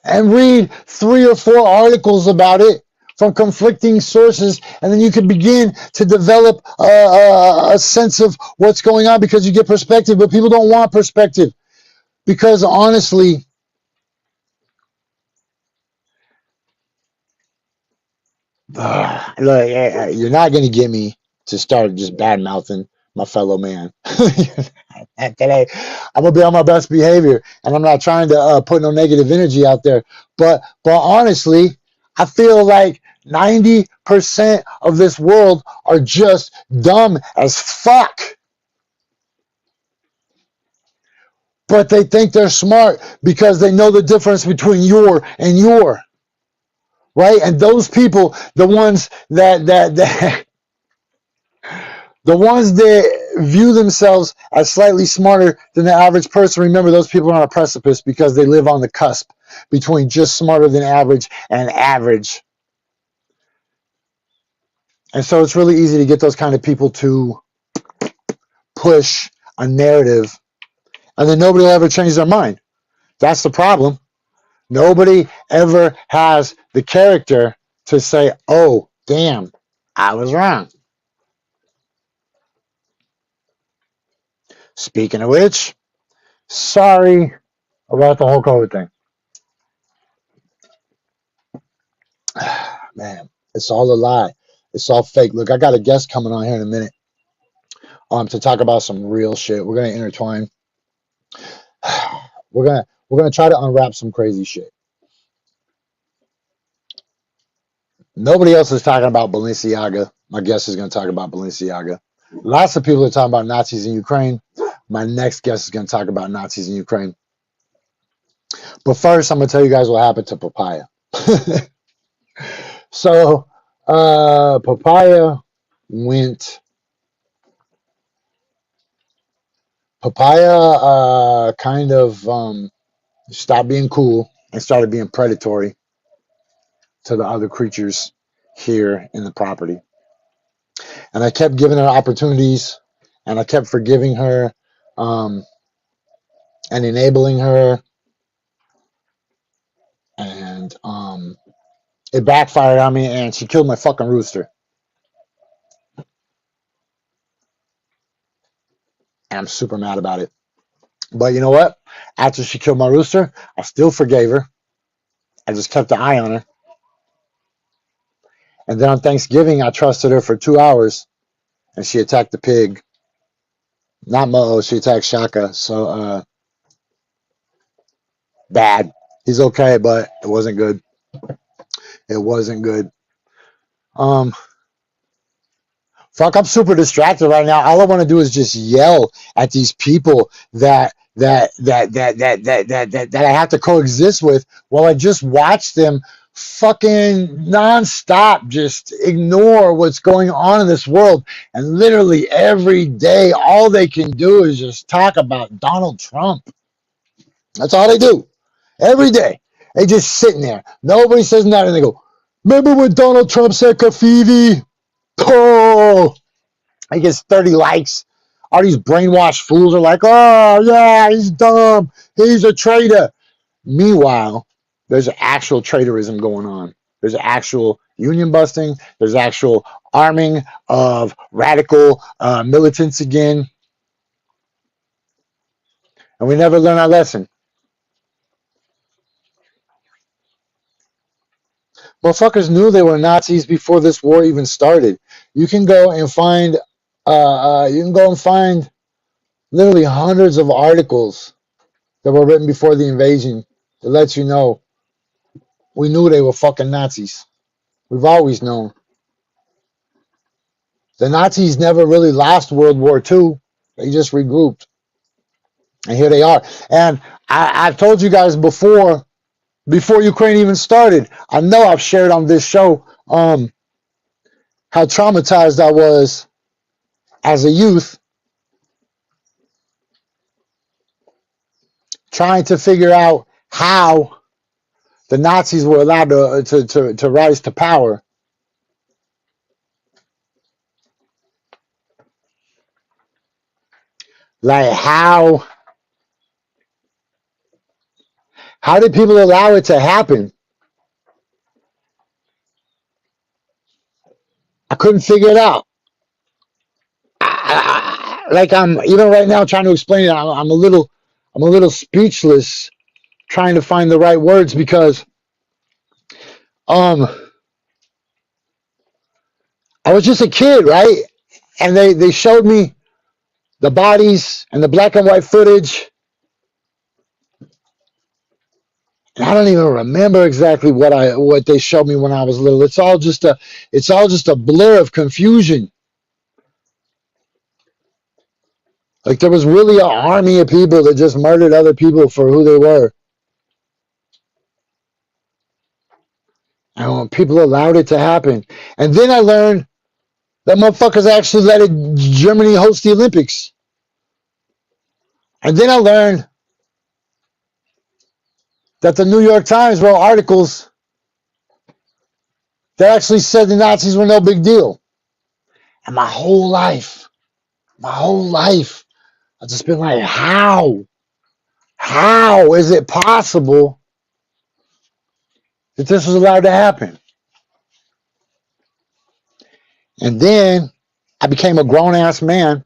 and read 3 or 4 articles about it from conflicting sources, and then you can begin to develop a sense of what's going on because you get perspective, but people don't want perspective because honestly, look, you're not going to get me to start just bad mouthing my fellow man. Today, I'm gonna be on my best behavior, and I'm not trying to put no negative energy out there. But honestly, I feel like 90% of this world are just dumb as fuck. But they think they're smart because they know the difference between your and your. Right? And those people, the ones that the ones that view themselves as slightly smarter than the average person, remember those people are on a precipice because they live on the cusp between just smarter than average and average. And so it's really easy to get those kind of people to push a narrative, and then nobody will ever change their mind. That's the problem. Nobody ever has the character to say, oh, damn, I was wrong. Speaking of which, sorry about the whole COVID thing. Man, it's all a lie. It's all fake. Look, I got a guest coming on here in a minute to talk about some real shit. We're gonna intertwine. We're gonna try to unwrap some crazy shit. Nobody else is talking about Balenciaga. My guest is gonna talk about Balenciaga. Lots of people are talking about Nazis in Ukraine. My next guest is gonna talk about Nazis in Ukraine. But first, I'm gonna tell you guys what happened to Papaya. So, Papaya kind of stopped being cool and started being predatory to the other creatures here in the property. And I kept giving her opportunities, and I kept forgiving her and enabling her. And it backfired on me, and she killed my fucking rooster. And I'm super mad about it. But you know what? After she killed my rooster, I still forgave her. I just kept an eye on her. And then on Thanksgiving, I trusted her for 2 hours, and she attacked the pig. Not Mo, she attacked Shaka. So, bad. He's okay, but it wasn't good. It wasn't good. Fuck, I'm super distracted right now. All I want to do is just yell at these people that I have to coexist with while I just watch them fucking nonstop just ignore what's going on in this world. And literally every day, all they can do is just talk about Donald Trump. That's all they do. Every day. They just sitting there. Nobody says nothing. And they go, remember when Donald Trump said Kafivi? Oh, he gets 30 likes. All these brainwashed fools are like, oh, yeah, he's dumb. He's a traitor. Meanwhile, there's actual traitorism going on. There's actual union busting. There's actual arming of radical militants again. And we never learn our lesson. Motherfuckers knew they were Nazis before this war even started. You can go and find literally hundreds of articles that were written before the invasion that lets you know we knew they were fucking Nazis. We've always known. The Nazis never really lost World War II. They just regrouped. And here they are. And I've told you guys before Ukraine even started, I know I've shared on this show how traumatized I was as a youth trying to figure out how the Nazis were allowed to rise to power. Like how did people allow it to happen? I couldn't figure it out. Like I'm even right now trying to explain it. I'm a little speechless, trying to find the right words because I was just a kid, right? And they showed me the bodies and the black and white footage. And I don't even remember exactly what they showed me when I was little. It's all just a blur of confusion. Like there was really an army of people that just murdered other people for who they were. And people allowed it to happen. And then I learned that motherfuckers actually let Germany host the Olympics. And then I learned that the New York Times wrote articles that actually said the Nazis were no big deal. And my whole life, I've just been like, how is it possible that this was allowed to happen? And then I became a grown-ass man,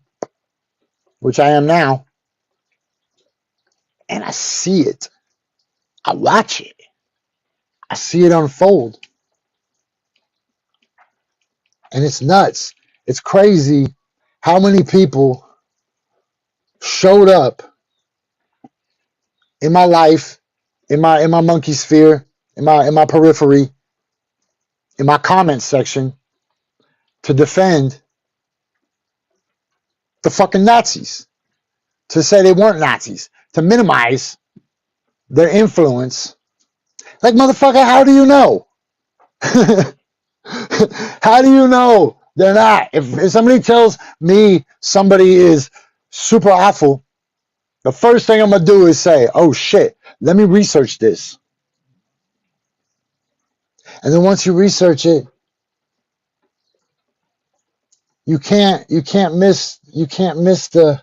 which I am now, and I see it. I watch it. I see it unfold. And it's nuts. It's crazy how many people showed up in my life, in my monkey sphere, in my periphery, in my comment section to defend the fucking Nazis, to say they weren't Nazis, to minimize their influence. Like, motherfucker, how do you know? How do you know they're not? If somebody tells me somebody is super awful, the first thing I'm going to do is say, oh shit, let me research this. And then once you research it, you can't miss the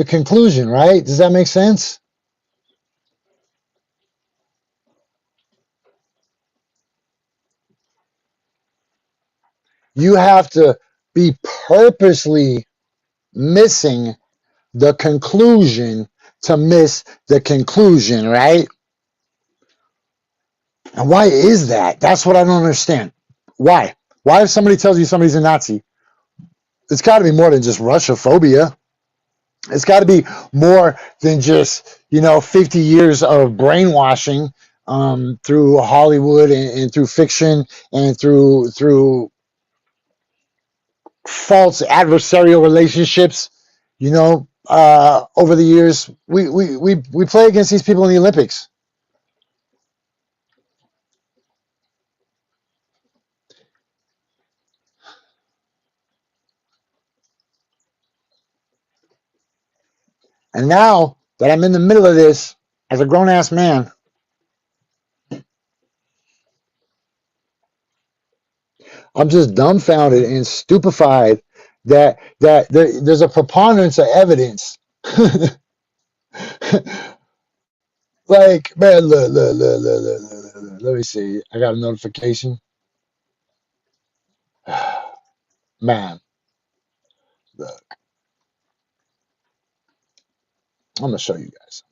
conclusion, right? Does that make sense? You have to be purposely missing the conclusion to miss the conclusion, right? And why is that? That's what I don't understand. Why? Why if somebody tells you somebody's a Nazi, it's got to be more than just Russophobia. It's got to be more than just, 50 years of brainwashing through Hollywood and through fiction and through false adversarial relationships. Over the years, we play against these people in the Olympics. And now that I'm in the middle of this as a grown ass man, I'm just dumbfounded and stupefied that there's a preponderance of evidence. Like, man, look. Let me see. I got a notification. Man, look. I'm gonna show you guys.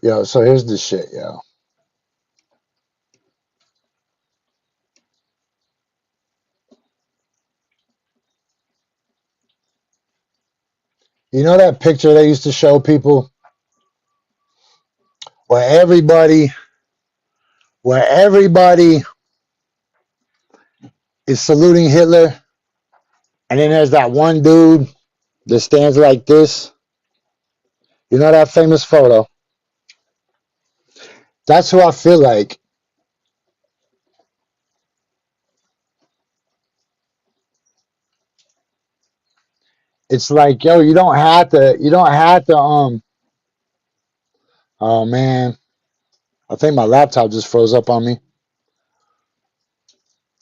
Yo, so here's the shit, yo. You know that picture they used to show people where everybody is saluting Hitler, and then there's that one dude that stands like this. You know that famous photo? That's who I feel like. It's like, yo, you don't have to, oh man. I think my laptop just froze up on me.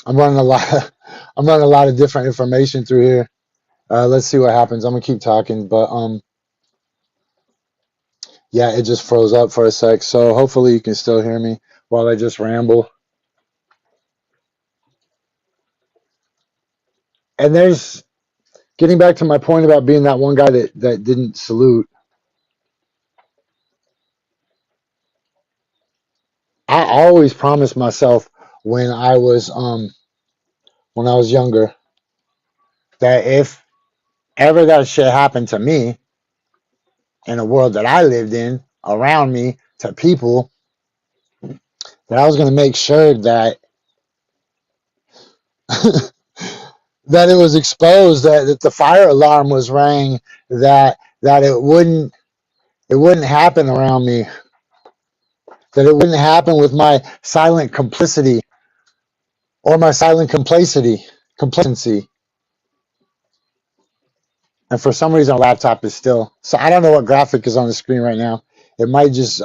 I'm running a lot of different information through here. Let's see what happens. I'm gonna keep talking, but yeah, it just froze up for a sec. So hopefully you can still hear me while I just ramble. And there's getting back to my point about being that one guy that didn't salute. I always promised myself when I was younger that if ever that shit happened to me in a world that I lived in, around me, to people, that I was going to make sure that that it was exposed, that the fire alarm was rang, that it wouldn't happen around me, that it wouldn't happen with my silent complicity or my silent complacency. And for some reason, our laptop is still. So I don't know what graphic is on the screen right now. It might just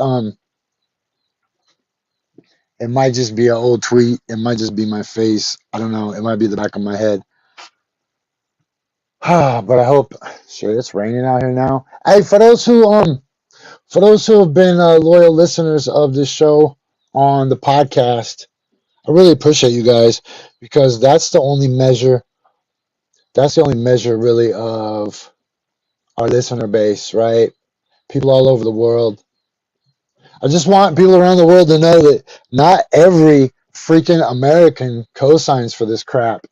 be an old tweet. It might just be my face. I don't know. It might be the back of my head. But I hope. Shit, it's raining out here now. Hey, for those who have been loyal listeners of this show on the podcast, I really appreciate you guys, because that's the only measure. That's the only measure, really, of our listener base, right? People all over the world. I just want people around the world to know that not every freaking American co-signs for this crap.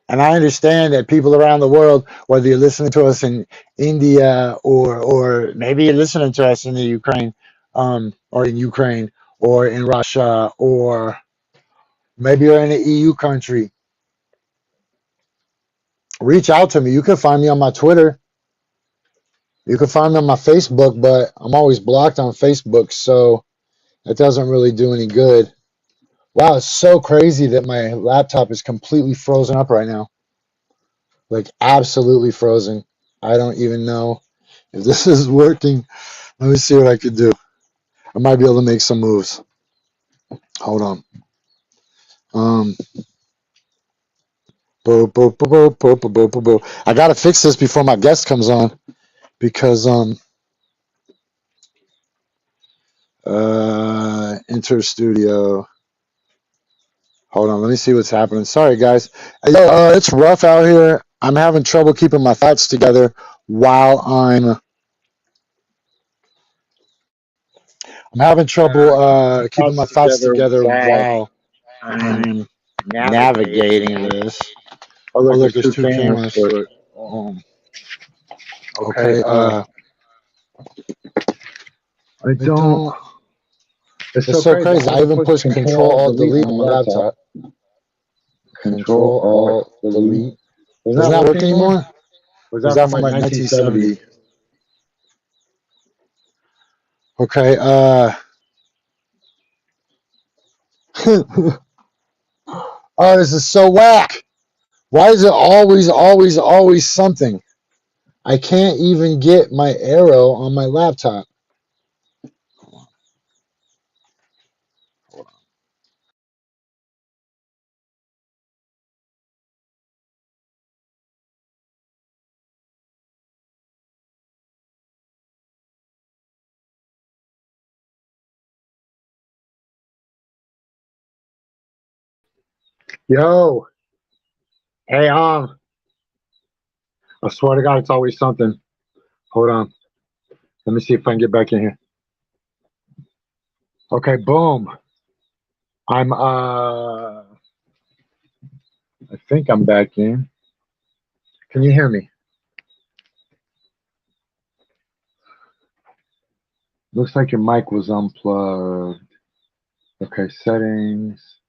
And I understand that people around the world, whether you're listening to us in India or maybe you're listening to us in the Ukraine, or in Ukraine or in Russia, or maybe you're in an EU country, reach out to me. You can find me on my Twitter. You can find me on my Facebook, but I'm always blocked on Facebook, so it doesn't really do any good. Wow, it's so crazy that my laptop is completely frozen up right now. Like, absolutely frozen. I don't even know if this is working. Let me see what I could do. I might be able to make some moves. Hold on. I gotta fix this before my guest comes on, because enter studio. Hold on, let me see what's happening. Sorry, guys. It's rough out here. I'm having trouble keeping my thoughts together while I'm having trouble keeping my thoughts together while I'm navigating this. Oh, look, there's two cameras. Okay. I don't. It's so crazy. I even pushed Control Alt Delete on my laptop. Control Alt Delete. Does that work anymore? Was that from like 1970? Okay. Oh, this is so whack. Why is it always something? I can't even get my arrow on my laptop. Yo, hey, I swear to God, it's always something. Hold on. Let me see if I can get back in here. Okay, boom. I'm, I think I'm back in. Can you hear me? Looks like your mic was unplugged. Okay, settings,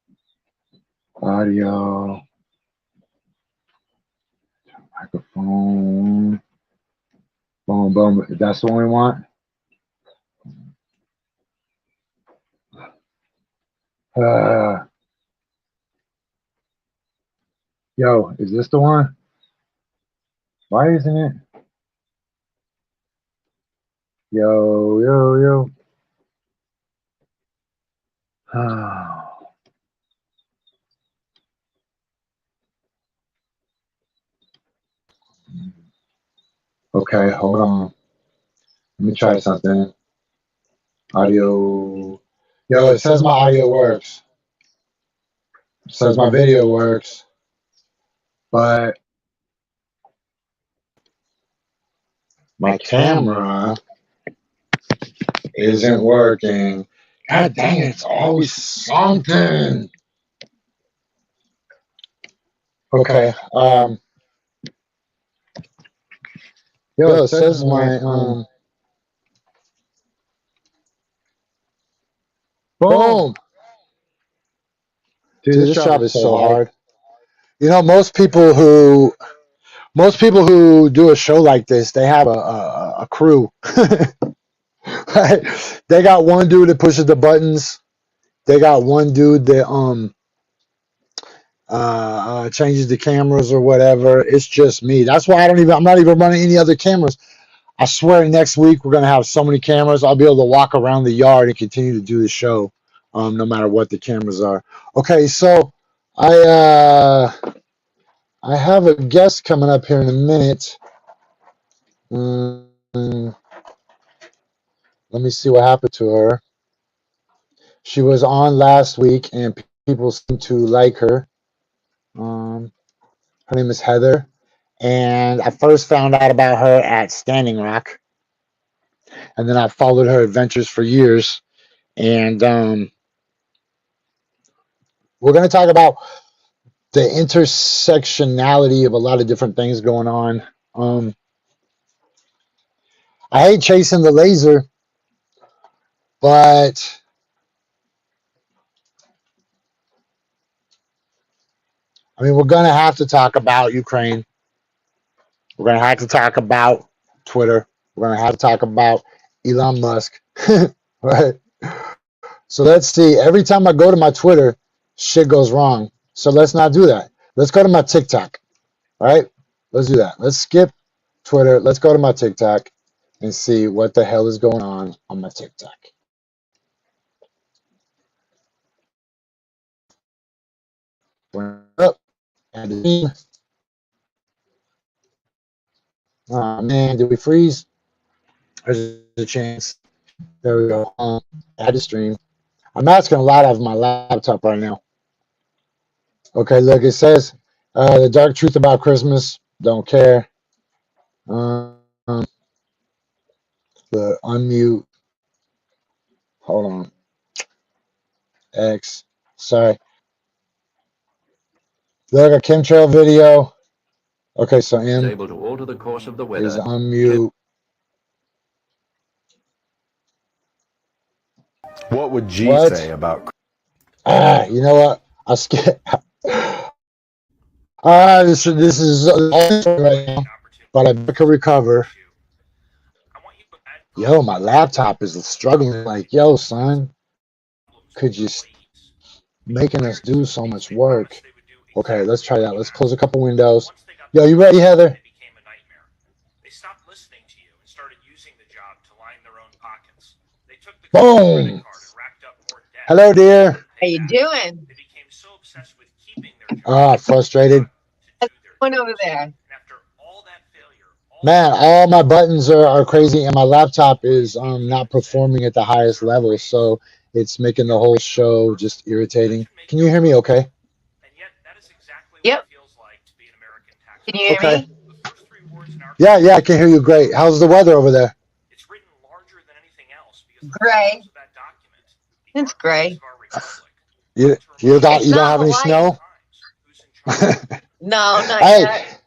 audio, microphone. Boom, boom. That's the one we want. Yo, is this the one? Why isn't it? Yo, yo, yo. Okay, hold on. Let me try something. Audio. Yo, it says my audio works. It says my video works. But my camera isn't working. God dang it, it's always something. Okay. Yo, it says my boom. Dude, this job is so hard. You know, most people who do a show like this, they have a crew. Right? They got one dude that pushes the buttons. They got one dude that changes the cameras or whatever. It's just me. That's why I'm not even running any other cameras. I swear next week we're gonna have so many cameras. I'll be able to walk around the yard and continue to do the show, no matter what the cameras are. Okay, so I have a guest coming up here in a minute. Let me see what happened to her. She was on last week, and people seem to like her. Her name is Heather, and I first found out about her at Standing Rock, and then I followed her adventures for years. And we're going to talk about the intersectionality of a lot of different things going on. I hate chasing the laser, but I mean, we're going to have to talk about Ukraine. We're going to have to talk about Twitter. We're going to have to talk about Elon Musk. Right? So let's see. Every time I go to my Twitter, shit goes wrong. So let's not do that. Let's go to my TikTok. All right? Let's do that. Let's skip Twitter. Let's go to my TikTok and see what the hell is going on my TikTok. Up. Oh man, did we freeze? There's a chance. There we go. Add to stream. I'm asking a lot of my laptop right now. Okay, look, it says the dark truth about Christmas. Don't care. The unmute. Hold on. X. Sorry. Look, a chemtrail video. Okay, so M able to alter the course of the weather. Is unmute. What would G say about? You know what? I'll skip. This is all right now, but I could recover. Yo, my laptop is struggling. Like, yo, son, could you making us do so much work? Okay, let's try that. Let's close a couple windows. Yo, you ready, Heather? Boom. Hello, dear. How you doing? Frustrated. What's going over there? Man, all my buttons are crazy, and my laptop is not performing at the highest level, so it's making the whole show just irritating. Can you hear me okay? Yep. Can you hear Okay. me? Yeah, I can hear you great. How's the weather over there? Gray. It's gray. You don't have any Hawaii. snow? No, not Hey, yet.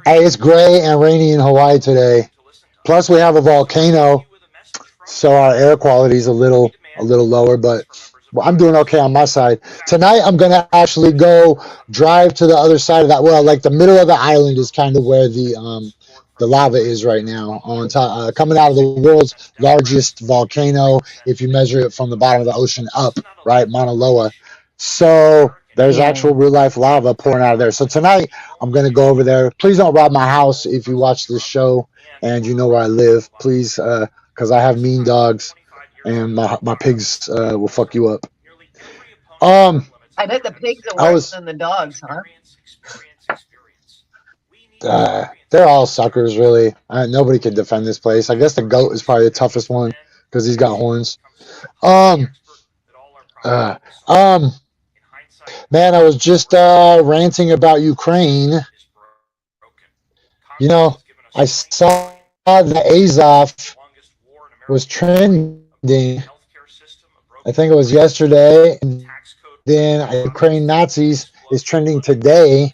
hey, it's gray and rainy in Hawaii today. Plus, we have a volcano, so our air quality is a little lower, but I'm doing okay on my side. Tonight, I'm gonna actually go drive to the other side of that. Well, like the middle of the island is kind of where the lava is right now, on top, coming out of the world's largest volcano. If you measure it from the bottom of the ocean up, right, Mauna Loa. So there's Yeah. actual real life lava pouring out of there. So tonight, I'm gonna go over there. Please don't rob my house if you watch this show and you know where I live. Please, because I have mean dogs, and my pigs will fuck you up. I bet the pigs are I worse was- than the dogs, huh? They're all suckers, really. Nobody can defend this place. I guess the goat is probably the toughest one because he's got horns. Um, man, I was just ranting about Ukraine. You know, I saw the Azov was trending. I think it was yesterday, and then Ukraine Nazis is trending today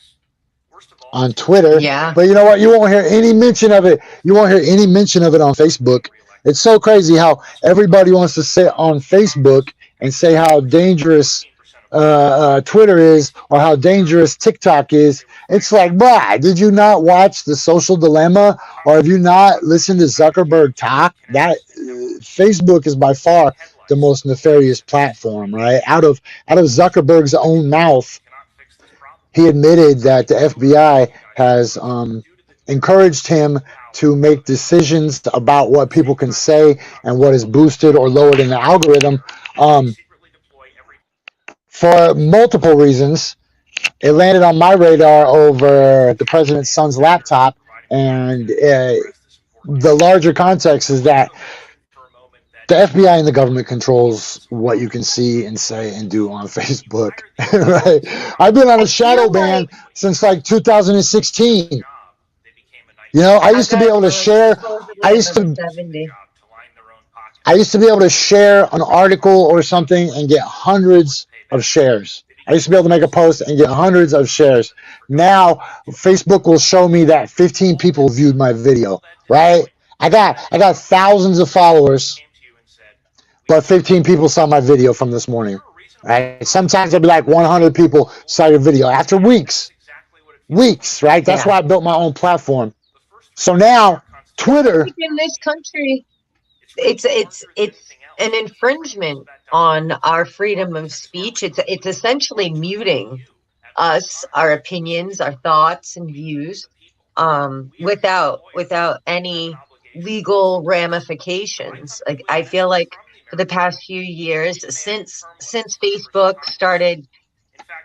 on Twitter. Yeah. But you know what? You won't hear any mention of it. You won't hear any mention of it on Facebook. It's so crazy how everybody wants to sit on Facebook and say how dangerous Twitter is or how dangerous TikTok is. It's like, bruh, did you not watch The Social Dilemma, or have you not listened to Zuckerberg talk? That Facebook is by far the most nefarious platform, right? Out of Zuckerberg's own mouth, he admitted that the FBI has encouraged him to make decisions about what people can say and what is boosted or lowered in the algorithm for multiple reasons. It landed on my radar over the president's son's laptop, and the larger context is that the FBI and the government controls what you can see and say and do on Facebook. Right? I've been on a shadow ban since like 2016. You know, I used to be able to share. I used to be able to share an article or something and get hundreds of shares. I used to be able to make a post and get hundreds of shares. Now, Facebook will show me that 15 people viewed my video, right? I got thousands of followers, but 15 people saw my video from this morning, right? Sometimes it'll be like 100 people saw your video after weeks, right? That's why I built my own platform. So now, Twitter. In this country, it's an infringement on our freedom of speech. It's essentially muting us, our opinions, our thoughts and views, without any legal ramifications. Like, I feel like for the past few years, since Facebook started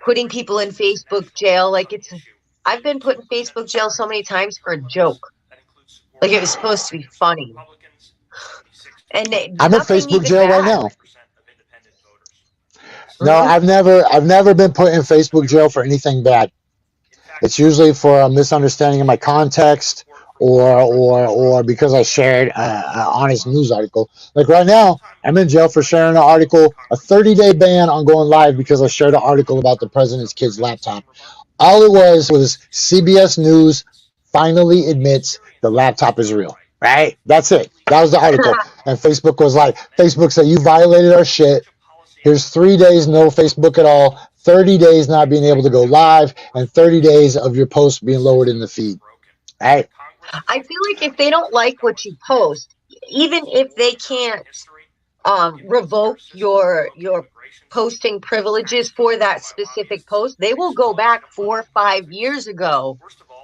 putting people in Facebook jail, I've been put in Facebook jail so many times for a joke. Like, it was supposed to be funny. And I'm in Facebook jail right now. No, Mm-hmm. I've never been put in Facebook jail for anything bad. It's usually for a misunderstanding of my context, or because I shared an honest news article. Like right now, I'm in jail for sharing an article, a 30-day ban on going live because I shared an article about the president's kid's laptop. All it was CBS News finally admits the laptop is real, right? That's it. That was the article. And Facebook said, you violated our shit. Here's 3 days, no Facebook at all, 30 days not being able to go live, and 30 days of your posts being lowered in the feed. Right? I feel like if they don't like what you post, even if they can't revoke your posting privileges for that specific post, they will go back 4 or 5 years ago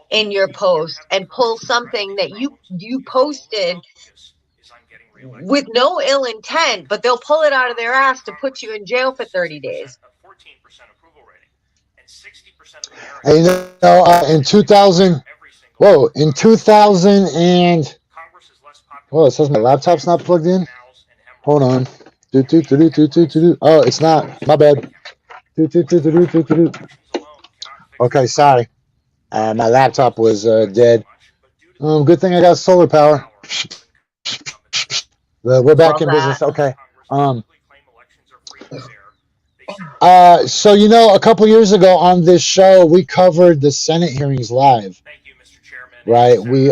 in your post and pull something that you posted with no ill intent, but they'll pull it out of their ass to put you in jail for 30 days. And, you know, in 2000, in 2000 and, it says my laptop's not plugged in. Hold on. Oh, it's not. My bad. Okay, sorry. My laptop was dead. Good thing I got solar power. We're back in business. Okay. So, you know, a couple years ago on this show, we covered the Senate hearings live. Right. We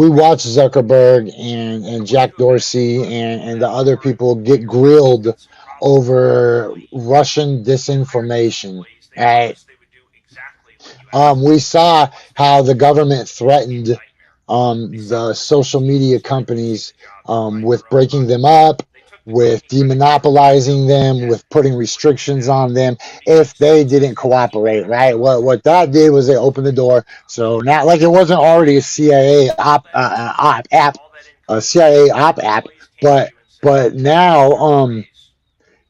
watched Zuckerberg and Jack Dorsey and the other people get grilled over Russian disinformation. Right. We saw how the government threatened the social media companies with breaking them up, with demonopolizing them, with putting restrictions on them if they didn't cooperate, right? What that did was they opened the door. So not like it wasn't already a CIA op app, but now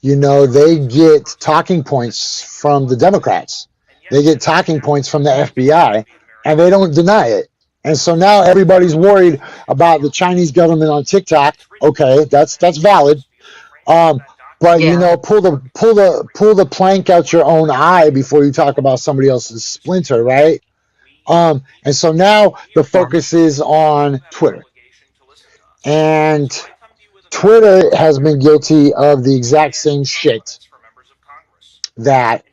you know, they get talking points from the Democrats. They get talking points from the FBI, and they don't deny it. And so now everybody's worried about the Chinese government on TikTok. Okay, that's valid. But you know, pull the plank out your own eye before you talk about somebody else's splinter, right? And so now the focus is on Twitter. And Twitter has been guilty of the exact same shit that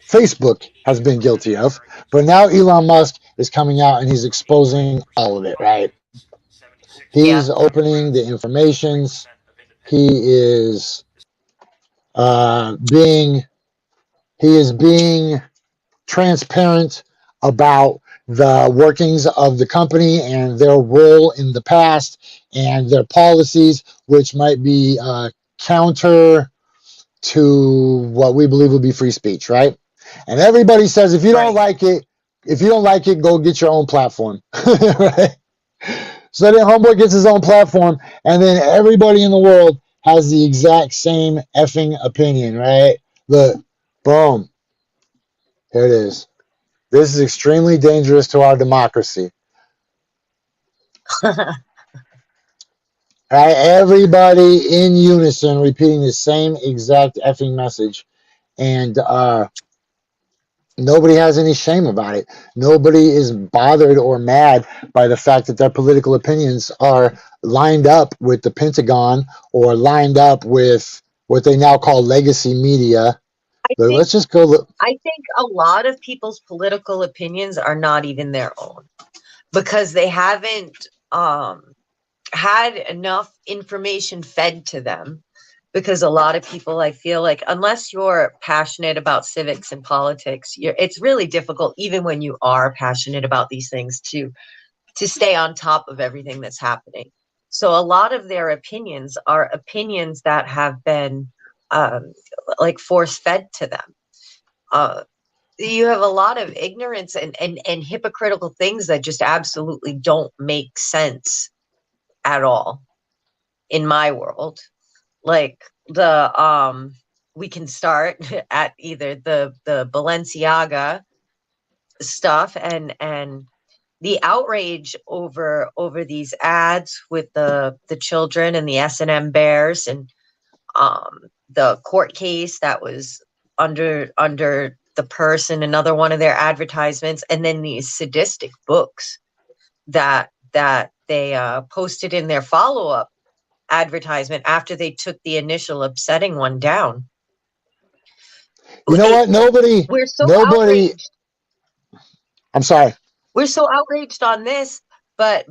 Facebook has been guilty of. But now Elon Musk is coming out and he's exposing all of it, right? He's opening the informations. He is being transparent about the workings of the company and their role in the past and their policies, which might be counter to what we believe would be free speech, right? And everybody says, if you don't like it, go get your own platform, right? So then homeboy gets his own platform, and then everybody in the world has the exact same effing opinion, right? Look, boom. Here it is. This is extremely dangerous to our democracy. Right? Everybody in unison repeating the same exact effing message. And nobody has any shame about it. Nobody is bothered or mad by the fact that their political opinions are lined up with the Pentagon or lined up with what they now call legacy media. Let's just go look. I think a lot of people's political opinions are not even their own because they haven't had enough information fed to them. Because a lot of people, I feel like, unless you're passionate about civics and politics, it's really difficult, even when you are passionate about these things, to stay on top of everything that's happening. So a lot of their opinions are opinions that have been like force-fed to them. You have a lot of ignorance and hypocritical things that just absolutely don't make sense at all in my world. Like we can start at either the Balenciaga stuff and the outrage over these ads with the children and the S&M bears and the court case that was under the purse and another one of their advertisements, and then these sadistic books that they posted in their follow-up advertisement after they took the initial upsetting one down. You know what? Nobody. Outraged. I'm sorry. We're so outraged on this, but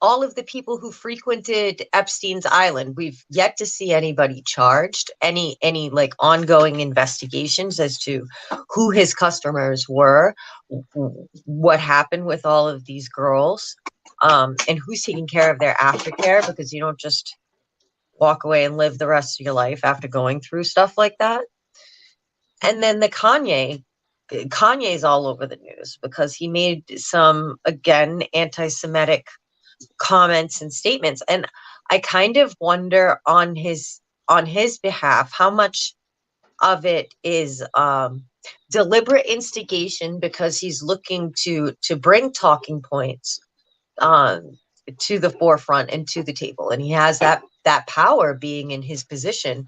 all of the people who frequented Epstein's Island, we've yet to see anybody charged, any like ongoing investigations as to who his customers were, what happened with all of these girls. and who's taking care of their aftercare, because you don't just walk away and live the rest of your life after going through stuff like that. And then the Kanye's all over the news because he made some, again, anti-Semitic comments and statements. And I kind of wonder on his behalf how much of it is deliberate instigation because he's looking to bring talking points to the forefront and to the table, and he has that power being in his position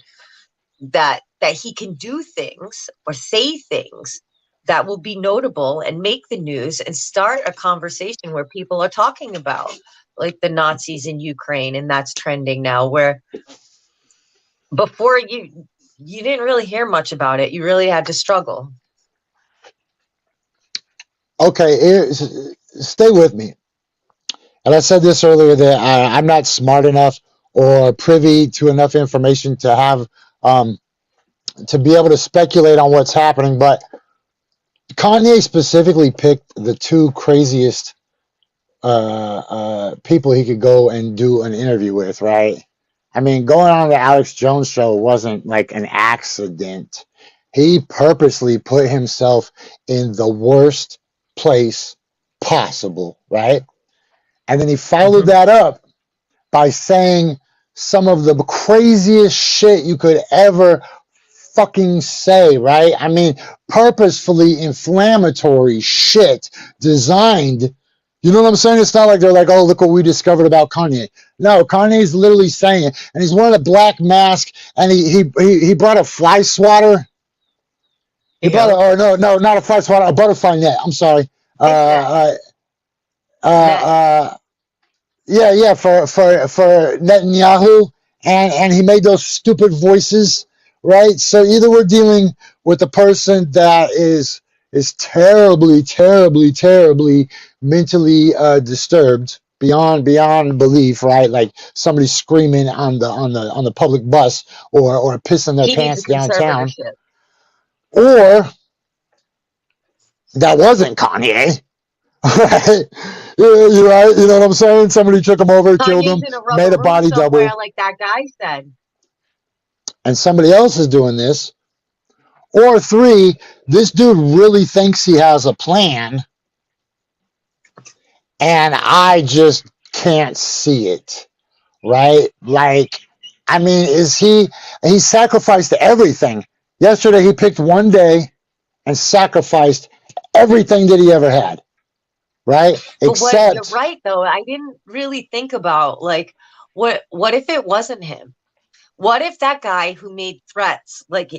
that he can do things or say things that will be notable and make the news and start a conversation where people are talking about, like, the Nazis in Ukraine, and that's trending now, where before you didn't really hear much about it. You really had to struggle. Okay, stay with me. And I said this earlier that I'm not smart enough or privy to enough information to have to be able to speculate on what's happening. But Kanye specifically picked the two craziest people he could go and do an interview with, right? I mean, going on the Alex Jones show wasn't like an accident. He purposely put himself in the worst place possible, right? And then he followed that up by saying some of the craziest shit you could ever fucking say, right? I mean, purposefully inflammatory shit designed. You know what I'm saying? It's not like they're like, oh, look what we discovered about Kanye. No, Kanye's literally saying it. And he's wearing a black mask, and he brought a fly swatter. He brought no, not a fly swatter, a butterfly net. I'm sorry. Yeah, for Netanyahu, and he made those stupid voices, right? So either we're dealing with a person that is terribly, terribly, terribly mentally disturbed beyond belief, right? Like somebody screaming on the public bus or pissing their pants downtown, or that wasn't Kanye. Right? You're right. You know what I'm saying? Somebody took him over, killed him, made a body double. Like that guy said. And somebody else is doing this. Or three, this dude really thinks he has a plan, and I just can't see it. Right? Like, I mean, he sacrificed everything. Yesterday, he picked one day and sacrificed everything that he ever had. Right? Except, you're right, though. I didn't really think about, like, what if it wasn't him? What if that guy who made threats, like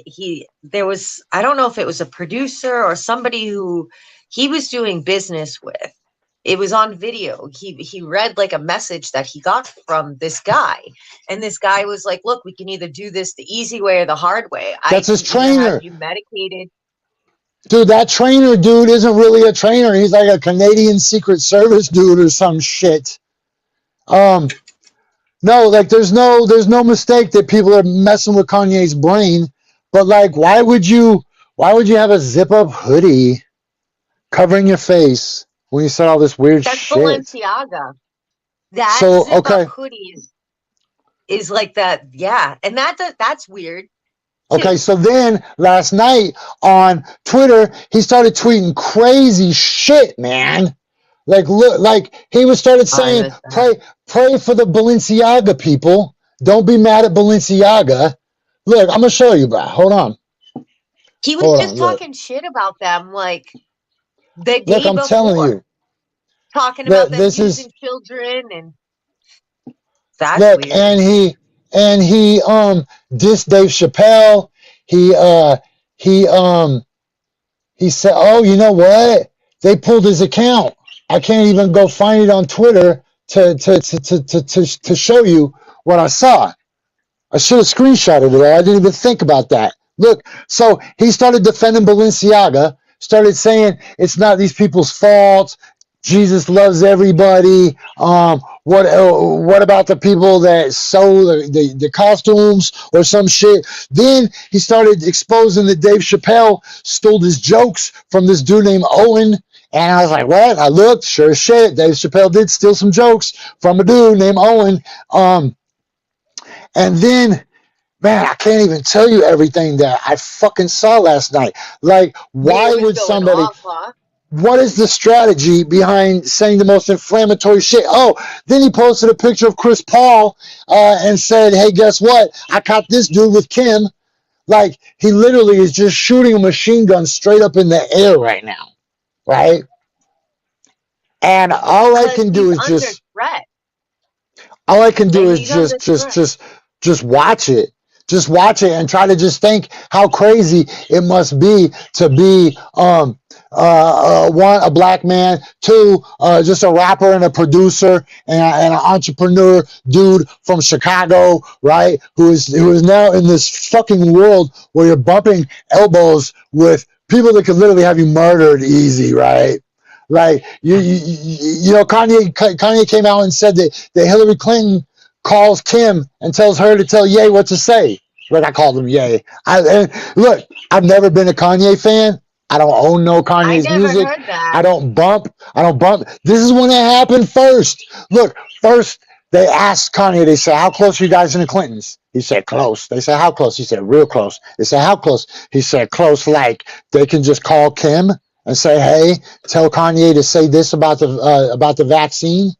there was, I don't know if it was a producer or somebody who he was doing business with. It was on video. He read like a message that he got from this guy. And this guy was like, look, we can either do this the easy way or the hard way. That's his trainer. You medicated. Dude, that trainer dude isn't really a trainer. He's like a Canadian Secret Service dude or some shit. No, like there's no mistake that people are messing with Kanye's brain. But like, why would you have a zip up hoodie covering your face when you said all this weird That's shit? Balenciaga. That zip up hoodie is like that, yeah. And that's weird. Okay, so then last night on Twitter, he started tweeting crazy shit, man. Like, look, like he started saying, pray for the Balenciaga people. Don't be mad at Balenciaga. Look, I'm gonna show you, bro. Hold on. He was just talking shit about them, like the day look, I'm before. telling you, talking about them using children, and that's look, weird. and he dissed Dave Chappelle. He said, oh, you know what? They pulled his account. I can't even go find it on Twitter to show you what I saw. I should have screenshotted it. I didn't even think about that. Look, so he started defending Balenciaga, started saying it's not these people's fault. Jesus loves everybody. What about the people that sew the costumes or some shit? Then he started exposing that Dave Chappelle stole his jokes from this dude named Owen, And I was like, what? I looked, sure as shit. Dave Chappelle did steal some jokes from a dude named Owen. And then, man, I can't even tell you everything that I fucking saw last night. Like, why would somebody, what is the strategy behind saying the most inflammatory shit? Oh, then he posted a picture of Chris Paul and said, hey, guess what? I caught this dude with Kim. Like, he literally is just shooting a machine gun straight up in the air right now, right? And all I can do is just threat. all I can do is just watch it. Just watch it and try to just think how crazy it must be to be one, a black man, two, just a rapper and a producer and an entrepreneur dude from Chicago, right? Who is now in this fucking world where you're bumping elbows with people that could literally have you murdered easy, right? Like you know, Kanye came out and said that Hillary Clinton calls Kim and tells her to tell Ye what to say. Like, I called him Ye. Look, I've never been a Kanye fan. I don't own no Kanye's music. Heard that. I don't bump. This is when it happened first. Look, first they asked Kanye, they said, how close are you guys in the Clintons? He said, close. They said, how close? He said, real close. They said, how close? He said, close, like they can just call Kim and say, hey, tell Kanye to say this about the vaccine.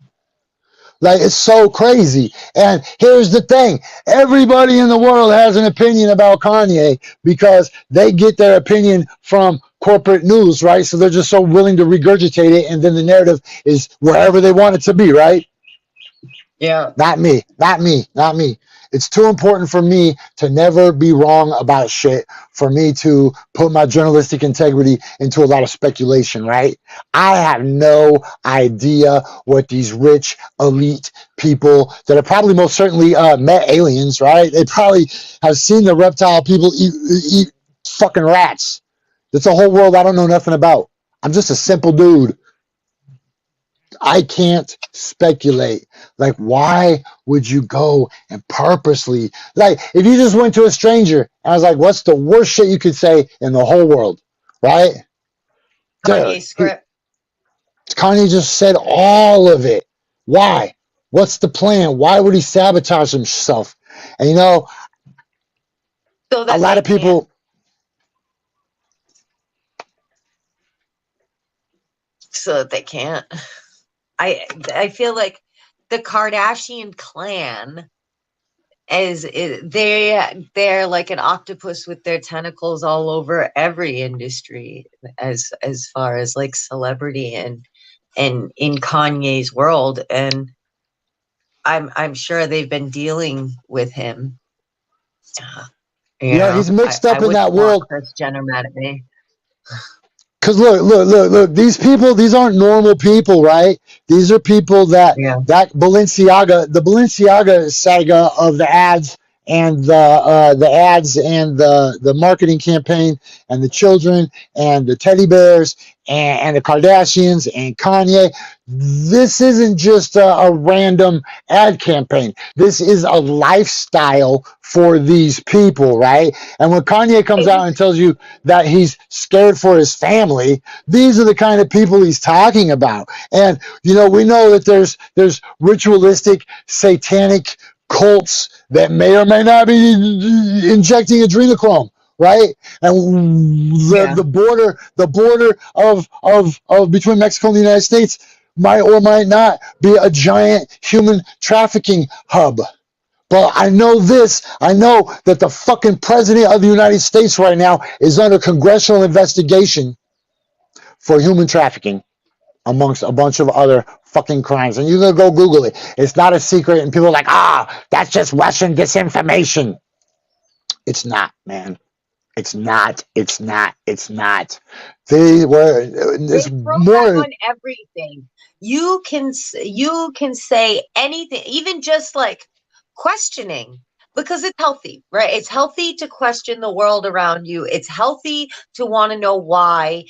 Like, it's so crazy. And here's the thing. Everybody in the world has an opinion about Kanye because they get their opinion from corporate news, right? So they're just so willing to regurgitate it, and then the narrative is wherever they want it to be, right? Yeah. Not me. It's too important for me to never be wrong about shit, for me to put my journalistic integrity into a lot of speculation, right? I have no idea what these rich, elite people that have probably most certainly met aliens, right? They probably have seen the reptile people eat fucking rats. It's a whole world I don't know nothing about. I'm just a simple dude. I can't speculate. Like, why would you go and purposely, like, if you just went to a stranger and I was like, what's the worst shit you could say in the whole world, right? Kanye script. Kanye just said all of it. Why? What's the plan? Why would he sabotage himself? And you know, so that a lot of people. So that they can't. I feel like the Kardashian clan they're like an octopus with their tentacles all over every industry as far as like celebrity and in Kanye's world, and I'm sure they've been dealing with him. Yeah, he's mixed up in that world. Kris Jenner mad at me. Because look, these people, these aren't normal people, right? These are people that Balenciaga, the Balenciaga saga of the ads and the marketing campaign and the children and the teddy bears and the Kardashians and Kanye. This isn't just a random ad campaign. This is a lifestyle for these people, right? And when Kanye comes out and tells you that he's scared for his family, these are the kind of people he's talking about. And, you know, we know that there's ritualistic, satanic cults that may or may not be injecting adrenochrome, right? And the border of between Mexico and the United States might or might not be a giant human trafficking hub. But I know that the fucking president of the United States right now is under congressional investigation for human trafficking, amongst a bunch of other fucking crimes. And you can go Google it. It's not a secret. And people are like, that's just Russian disinformation. It's not, man. It's not. They more on everything. You can say anything, even just like questioning, because it's healthy, right? It's healthy to question the world around you. It's healthy to want to know why.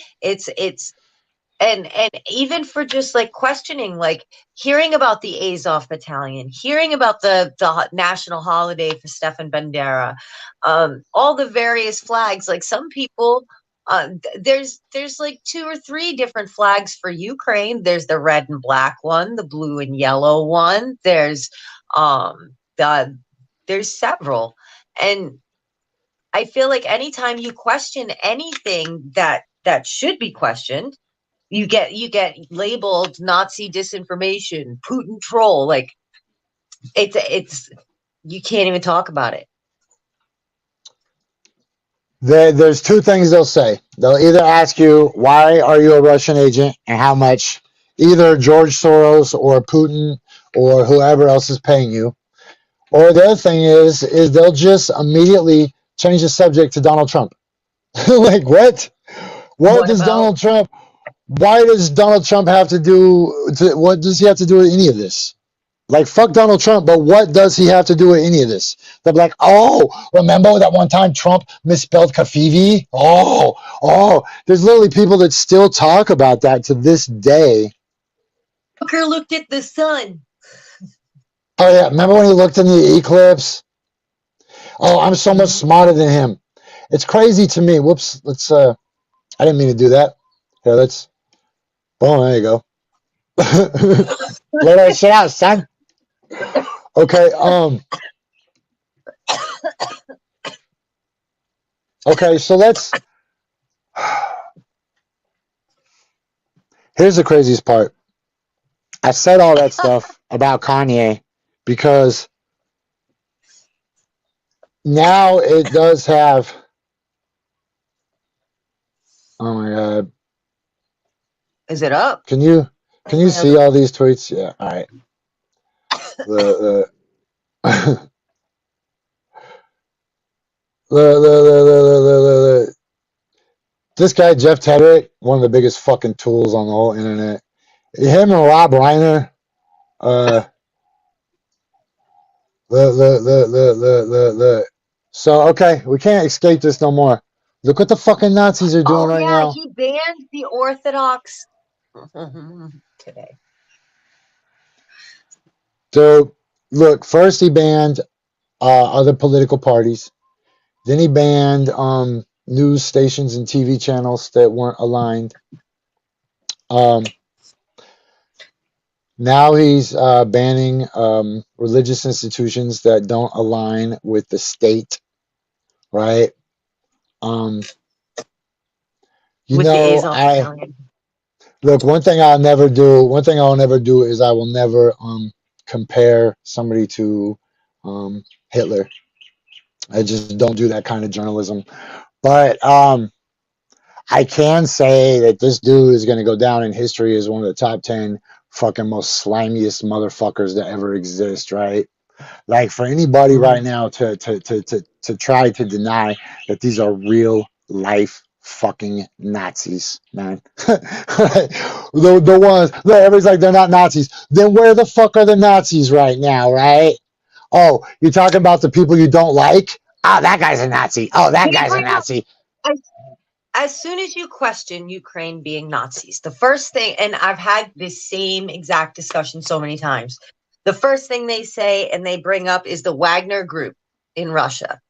And even for just like questioning, like hearing about the Azov Battalion, hearing about the national holiday for Stefan Bandera, all the various flags. Like some people There's like 2 or 3 different flags for Ukraine. There's the red and black one, the blue and yellow one. There's several, and I feel like anytime you question anything that should be questioned, you get labeled Nazi disinformation, Putin troll. Like it's you can't even talk about it. There's 2 things they'll say. They'll either ask you, why are you a Russian agent and how much either George Soros or Putin or whoever else is paying you. Or the other thing is they'll just immediately change the subject to Donald Trump. Like, what? What does Donald Trump, why does Donald Trump have to do, what does he have to do with any of this? Like, fuck Donald Trump, but what does he have to do with any of this? They'll be like, oh, remember that one time Trump misspelled Kafivi? Oh, there's literally people that still talk about that to this day. Booker looked at the sun. Oh, yeah, remember when he looked in the eclipse? Oh, I'm so much smarter than him. It's crazy to me. Whoops, let's, I didn't mean to do that. Here, let's, boom, there you go. Let that shit out, son. Okay, okay, so let's, here's the craziest part. I said all that stuff about Kanye because now it does have, oh my God. Is it up? Can you see all these tweets? Yeah, all right. This guy, Jeff Tedrick, one of the biggest fucking tools on the whole internet. Him and Rob Reiner, So, okay, we can't escape this no more. Look what the fucking Nazis are doing right now. He banned the Orthodox today. So, look, first he banned other political parties. Then he banned news stations and TV channels that weren't aligned. Now he's banning religious institutions that don't align with the state, right? Look, one thing I'll never do is I will never compare somebody to Hitler. I just don't do that kind of journalism. But I can say that this dude is going to go down in history as one of the top 10 fucking most slimiest motherfuckers that ever exist, right? Like, for anybody right now to try to deny that these are real life fucking Nazis, man. the ones, everybody's like, they're not Nazis. Then where the fuck are the Nazis right now, right? Oh, you're talking about the people you don't like? Oh, that guy's a Nazi. Oh, that guy's a Nazi. As soon as you question Ukraine being Nazis, the first thing, and I've had this same exact discussion so many times, the first thing they say and they bring up is the Wagner Group in Russia.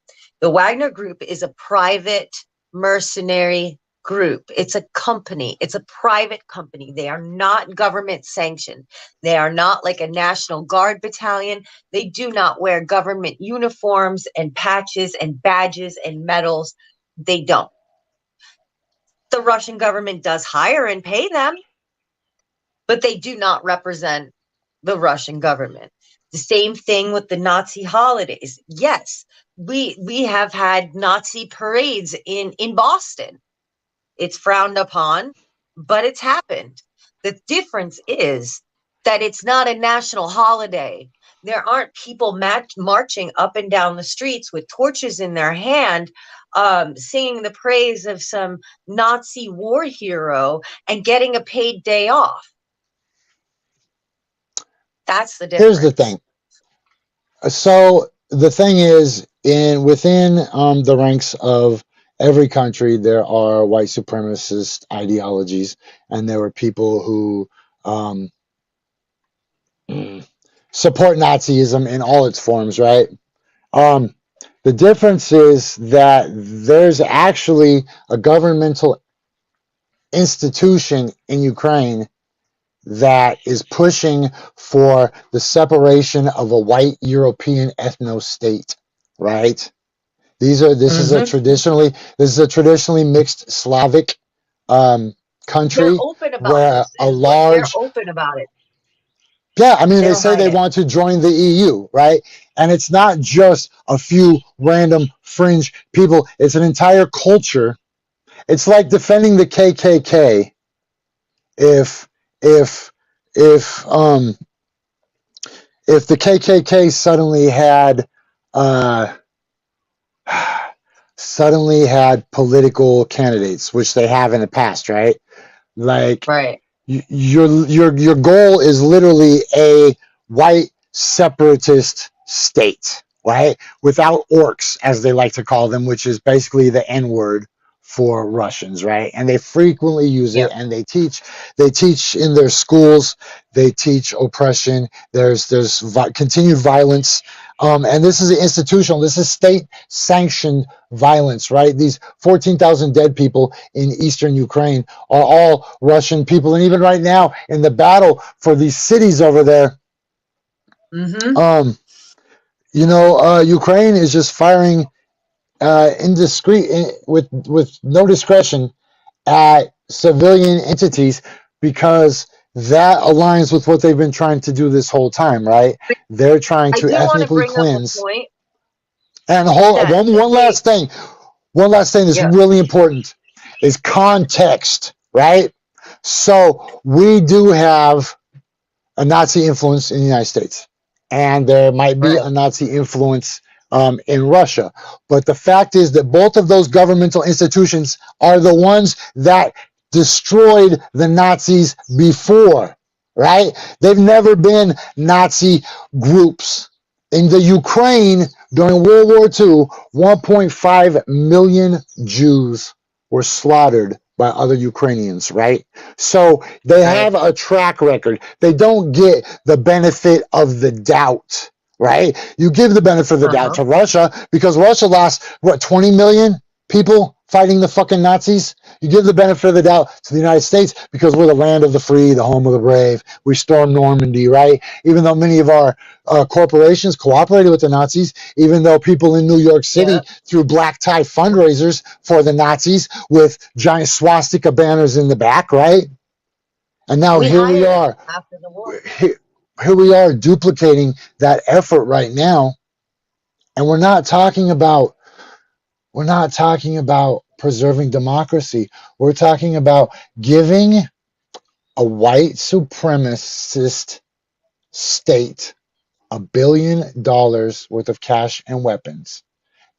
The Wagner Group is a private mercenary group. It's a company. It's a private company. They are not government sanctioned. They are not like a National Guard battalion. They do not wear government uniforms and patches and badges and medals. They don't. The Russian government does hire and pay them, but they do not represent the Russian government. The same thing with the Nazi holidays. Yes, we have had Nazi parades in Boston. It's frowned upon, but it's happened. The difference is that it's not a national holiday. There aren't people marching up and down the streets with torches in their hand, singing the praise of some Nazi war hero and getting a paid day off. That's the difference. Here's the thing. So the thing is, within the ranks of every country, there are white supremacist ideologies, and there are people who support Nazism in all its forms, right? The difference is that there's actually a governmental institution in Ukraine that is pushing for the separation of a white European ethno state, right? This is a traditionally mixed Slavic They're country open about where this. a Is what they're large, open about it. yeah, I mean, They they don't say hide they it. want to join the EU, right? And it's not just a few random fringe people, it's an entire culture. It's like defending the KKK. If if if um if the KKK uh suddenly had political candidates, which they have in the past, right? Like Right. your goal is literally a white separatist state, right? Without orcs, as they like to call them, which is basically the N word for Russians, right? And they frequently use it, Yep. and they teach in their schools. They teach oppression. There's continued violence, and this is institutional. This is state sanctioned violence, right? These 14,000 dead people in eastern Ukraine are all Russian people. And even right now in the battle for these cities over there, Mm-hmm. Ukraine is just firing with no discretion at civilian entities because that aligns with what they've been trying to do this whole time, right? They're trying I to do want to ethnically bring up a cleanse. point And that one they, last thing. One last thing that's yeah, really important is context, right? So we do have a Nazi influence in the United States, and there might be right. a Nazi influence in Russia. But the fact is that both of those governmental institutions are the ones that destroyed the Nazis before, right? They've never been Nazi groups. In the Ukraine during World War II, 1.5 million Jews were slaughtered by other Ukrainians, right? So they Right. have a track record. They don't get the benefit of the doubt, right? You give the benefit of the doubt Uh-huh. to Russia because Russia lost, 20 million people fighting the fucking Nazis? You give the benefit of the doubt to the United States because we're the land of the free, the home of the brave. We stormed Normandy, right? Even though many of our corporations cooperated with the Nazis, even though people in New York City Yep. threw black tie fundraisers for the Nazis with giant swastika banners in the back, right? And now We here we hired them are. after the war. Here we are duplicating that effort right now. And we're not talking about preserving democracy. We're talking about giving a white supremacist state $1 billion worth of cash and weapons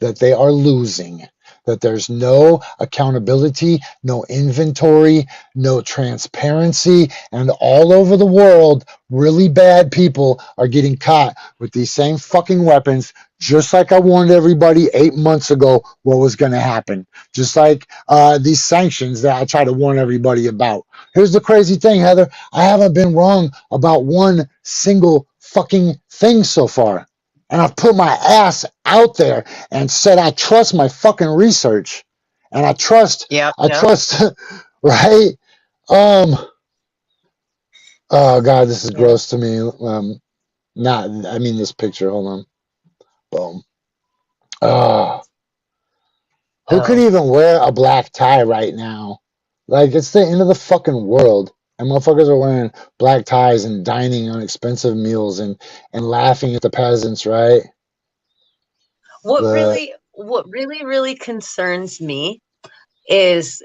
that they are losing, that there's no accountability, no inventory, no transparency, and all over the world, really bad people are getting caught with these same fucking weapons, just like I warned everybody 8 months ago what was going to happen, just like these sanctions that I try to warn everybody about. Here's the crazy thing, Heather. I haven't been wrong about one single fucking thing so far. And I've put my ass out there and said I trust my fucking research, and I trust, Yep. right? Oh God, this is Yeah. gross to me. I mean this picture. Hold on, boom. Who could Oh. even wear a black tie right now? Like it's the end of the fucking world, and motherfuckers are wearing black ties and dining on expensive meals and laughing at the peasants, right? What But really concerns me is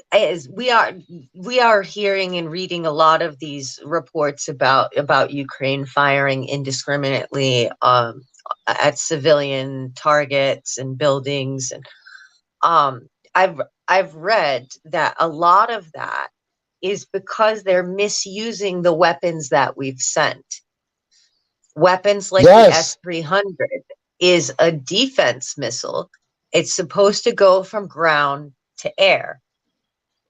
we are hearing and reading a lot of these reports about Ukraine firing indiscriminately at civilian targets and buildings, and I've read that a lot of that is because they're misusing the weapons that we've sent. Weapons like the yes, S-300 is a defense missile. It's supposed to go from ground to air.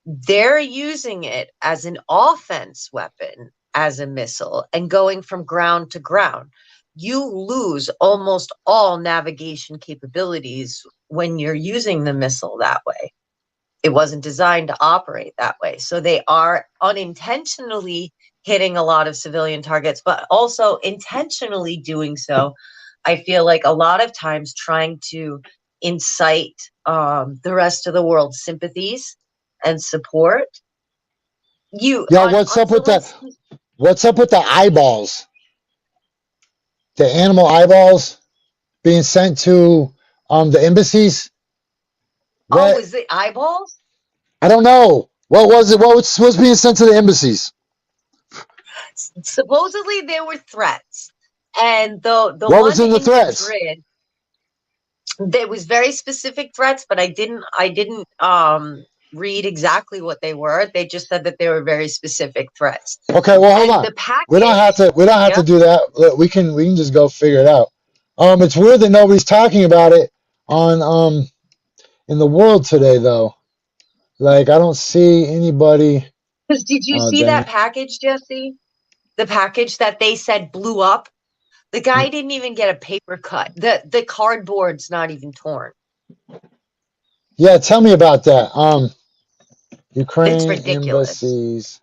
They're using it as an offense weapon, as a missile, and going from ground to ground. you lose almost all navigation capabilities when you're using the missile that way. It wasn't designed to operate that way. So they are unintentionally hitting a lot of civilian targets, but also intentionally doing so. I feel like a lot of times trying to incite the rest of the world's sympathies and support. Yo, what's up with that? What's up with the eyeballs? The animal eyeballs being sent to the embassies? What? Oh, is it eyeballs? I don't know. What was it? What's being sent to the embassies? Supposedly there were threats. And the what one was in the in threats? Madrid, there was very specific threats, but I didn't read exactly what they were. They just said that they were very specific threats. Okay, well, hold And on. the package, we don't have to do that. Look, we can just go figure it out. It's weird that nobody's talking about it on in the world today, though. Like, I don't see anybody. Because did you see that package, Jesse? The package that they said blew up. The guy didn't even get a paper cut. The cardboard's not even torn. Yeah, tell me about that. Ukraine It's ridiculous. embassies.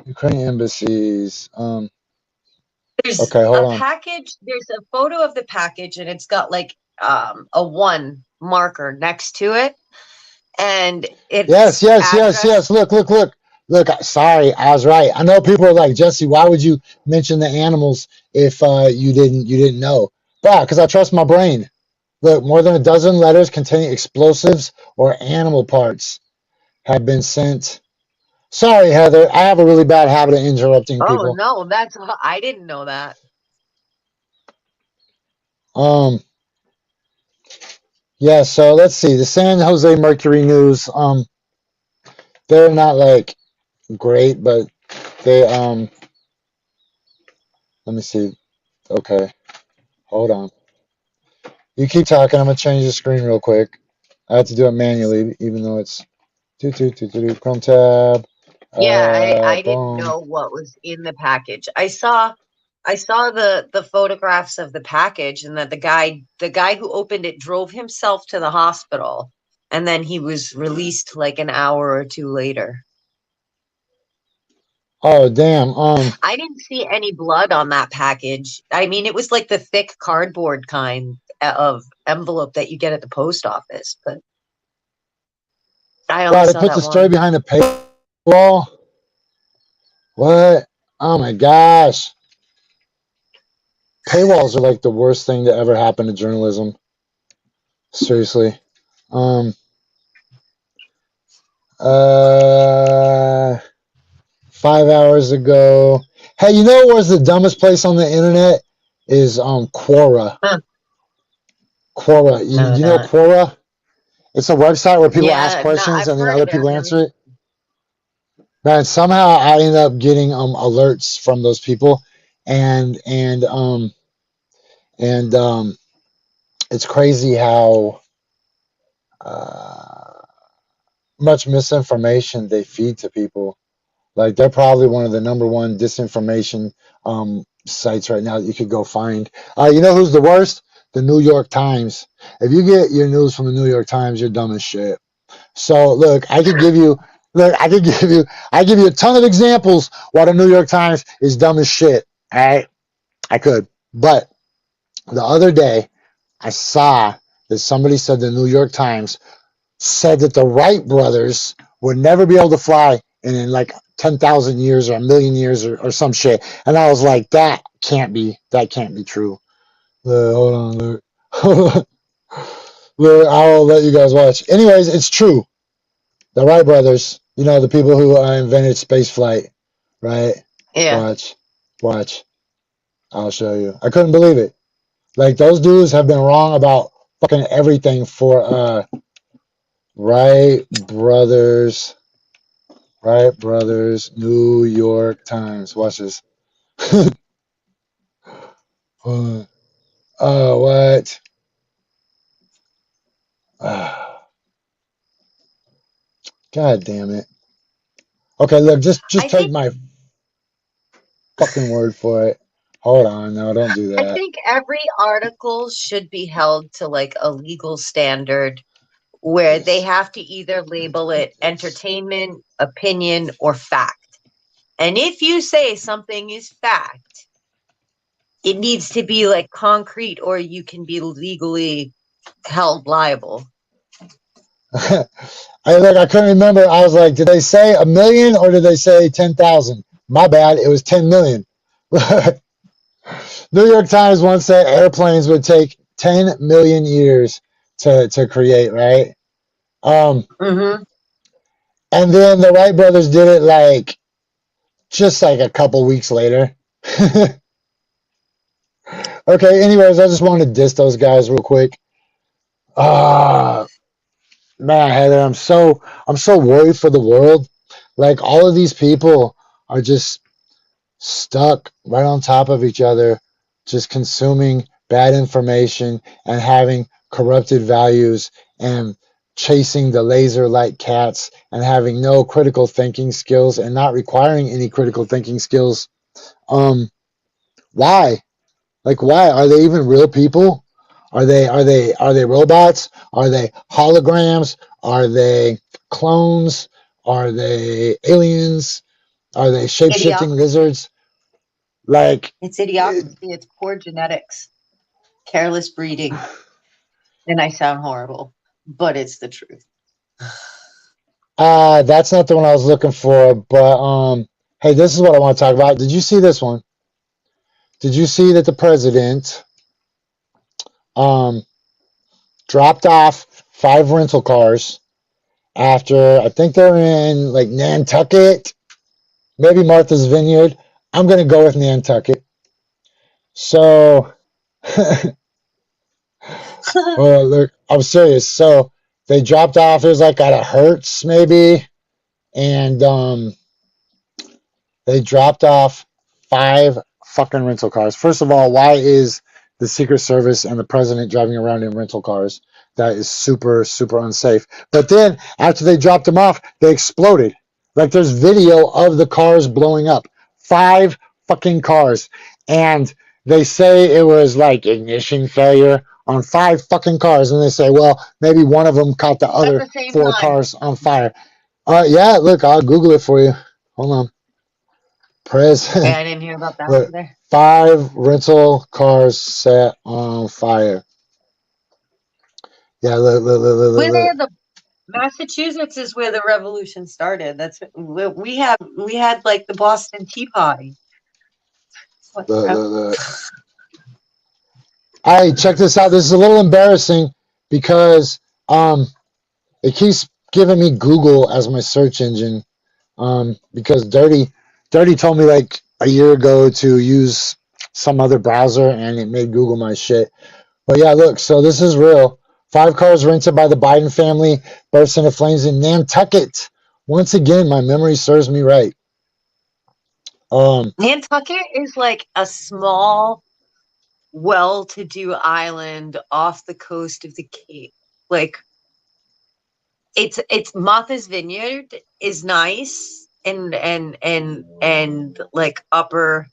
Ukraine embassies. There's okay, hold on. package. There's a photo of the package, and it's got like a 1 marker next to it, and it's yes. Look. Sorry, I was right. I know people are like, Jesse, why would you mention the animals if you didn't know? But because I trust my brain. Look, more than a dozen letters containing explosives or animal parts have been sent. Sorry, Heather. I have a really bad habit of interrupting people. Oh no, I didn't know that. Yeah, so let's see. The San Jose Mercury News, they're not like great, but they let me see. Okay. Hold on. You keep talking. I'm gonna change the screen real quick. I have to do it manually, even though it's Chrome tab. Yeah, I didn't Boom. know what was in the package. I saw the photographs of the package, and that the guy who opened it drove himself to the hospital, and then he was released like an hour or two later. Oh damn. I didn't see any blood on that package. I mean, it was like the thick cardboard kind of envelope that you get at the post office, but I only wow, they saw put that the story one. behind the paywall. What? Oh my gosh. Paywalls are like the worst thing to ever happen to journalism. Seriously. 5 hours ago. Hey, you know where's the dumbest place on the internet? Is Quora. Huh. Quora. You know Quora? It's a website where people ask questions and then other people answer it. Man, somehow I end up getting alerts from those people, and it's crazy how much misinformation they feed to people. Like, they're probably one of the number one disinformation sites right now that you could go find. You know who's the worst? The New York Times. If you get your news from the New York Times, you're dumb as shit. So look, I give you a ton of examples why the New York Times is dumb as shit. All right, I could, but the other day I saw that somebody said the New York Times said that the Wright brothers would never be able to fly in like 10,000 years or a million years or some shit, and I was like, that can't be true. Hold on, Luke. Look, I'll let you guys watch. Anyways, it's true. The Wright brothers, you know, the people who invented space flight, right? Yeah. Watch. I'll show you. I couldn't believe it. Like, those dudes have been wrong about fucking everything for Wright brothers, New York Times. Watch this. Oh, what? God damn it. Okay, look, just take my fucking word for it. Hold on. No, don't do I that. think every article should be held to like a legal standard where they have to either label it entertainment, opinion, or fact. And if you say something is fact, it needs to be like concrete or you can be legally held liable. I couldn't remember. I was like, did they say 1 million or did they say 10,000? My bad. It was 10 million. New York Times once said airplanes would take 10 million years to create, right? Mm-hmm. And then the Wright brothers did it like just like a couple weeks later. Okay, anyways, I just wanted to diss those guys real quick. Man, Heather, I'm so worried for the world. Like all of these people are just stuck right on top of each other, just consuming bad information and having corrupted values and chasing the laser like cats and having no critical thinking skills and not requiring any critical thinking skills. Why? Like why? Are they even real people? Are they robots? Are they holograms? Are they clones? Are they aliens? Are they shape-shifting lizards? Like it's idiocracy. It's poor genetics, careless breeding. And I sound horrible, but it's the truth. That's not the one I was looking for, but hey, this is what I want to talk about. Did you see this one? Did you see that the president dropped off 5 rental cars after, I think they're in like Nantucket, maybe Martha's Vineyard. I'm going to go with Nantucket. So, well, look, I'm serious. So they dropped off, it was like at a Hertz maybe, and they dropped off 5 fucking rental cars. First of all, why is the Secret Service and the president driving around in rental cars? That is super, super unsafe. But then after they dropped them off, they exploded. Like there's video of the cars blowing up. 5 fucking cars. And they say it was like ignition failure on 5 fucking cars. And they say, well, maybe one of them caught the other 4 cars on fire. Yeah, look, I'll Google it for you. Hold on. Yeah, I didn't hear about that either. 5 rental cars set on fire. Yeah, look. Massachusetts is where the revolution started. That's we had like the Boston Tea Party. Look. Hey, check this out. This is a little embarrassing because it keeps giving me Google as my search engine. Because Dirty told me like a year ago to use some other browser and it made Google my shit. But yeah, look, so this is real. 5 cars rented by the Biden family burst into flames in Nantucket. Once again, my memory serves me right. Nantucket is like a small, well-to-do island off the coast of the Cape. Like it's Martha's Vineyard is nice and like upper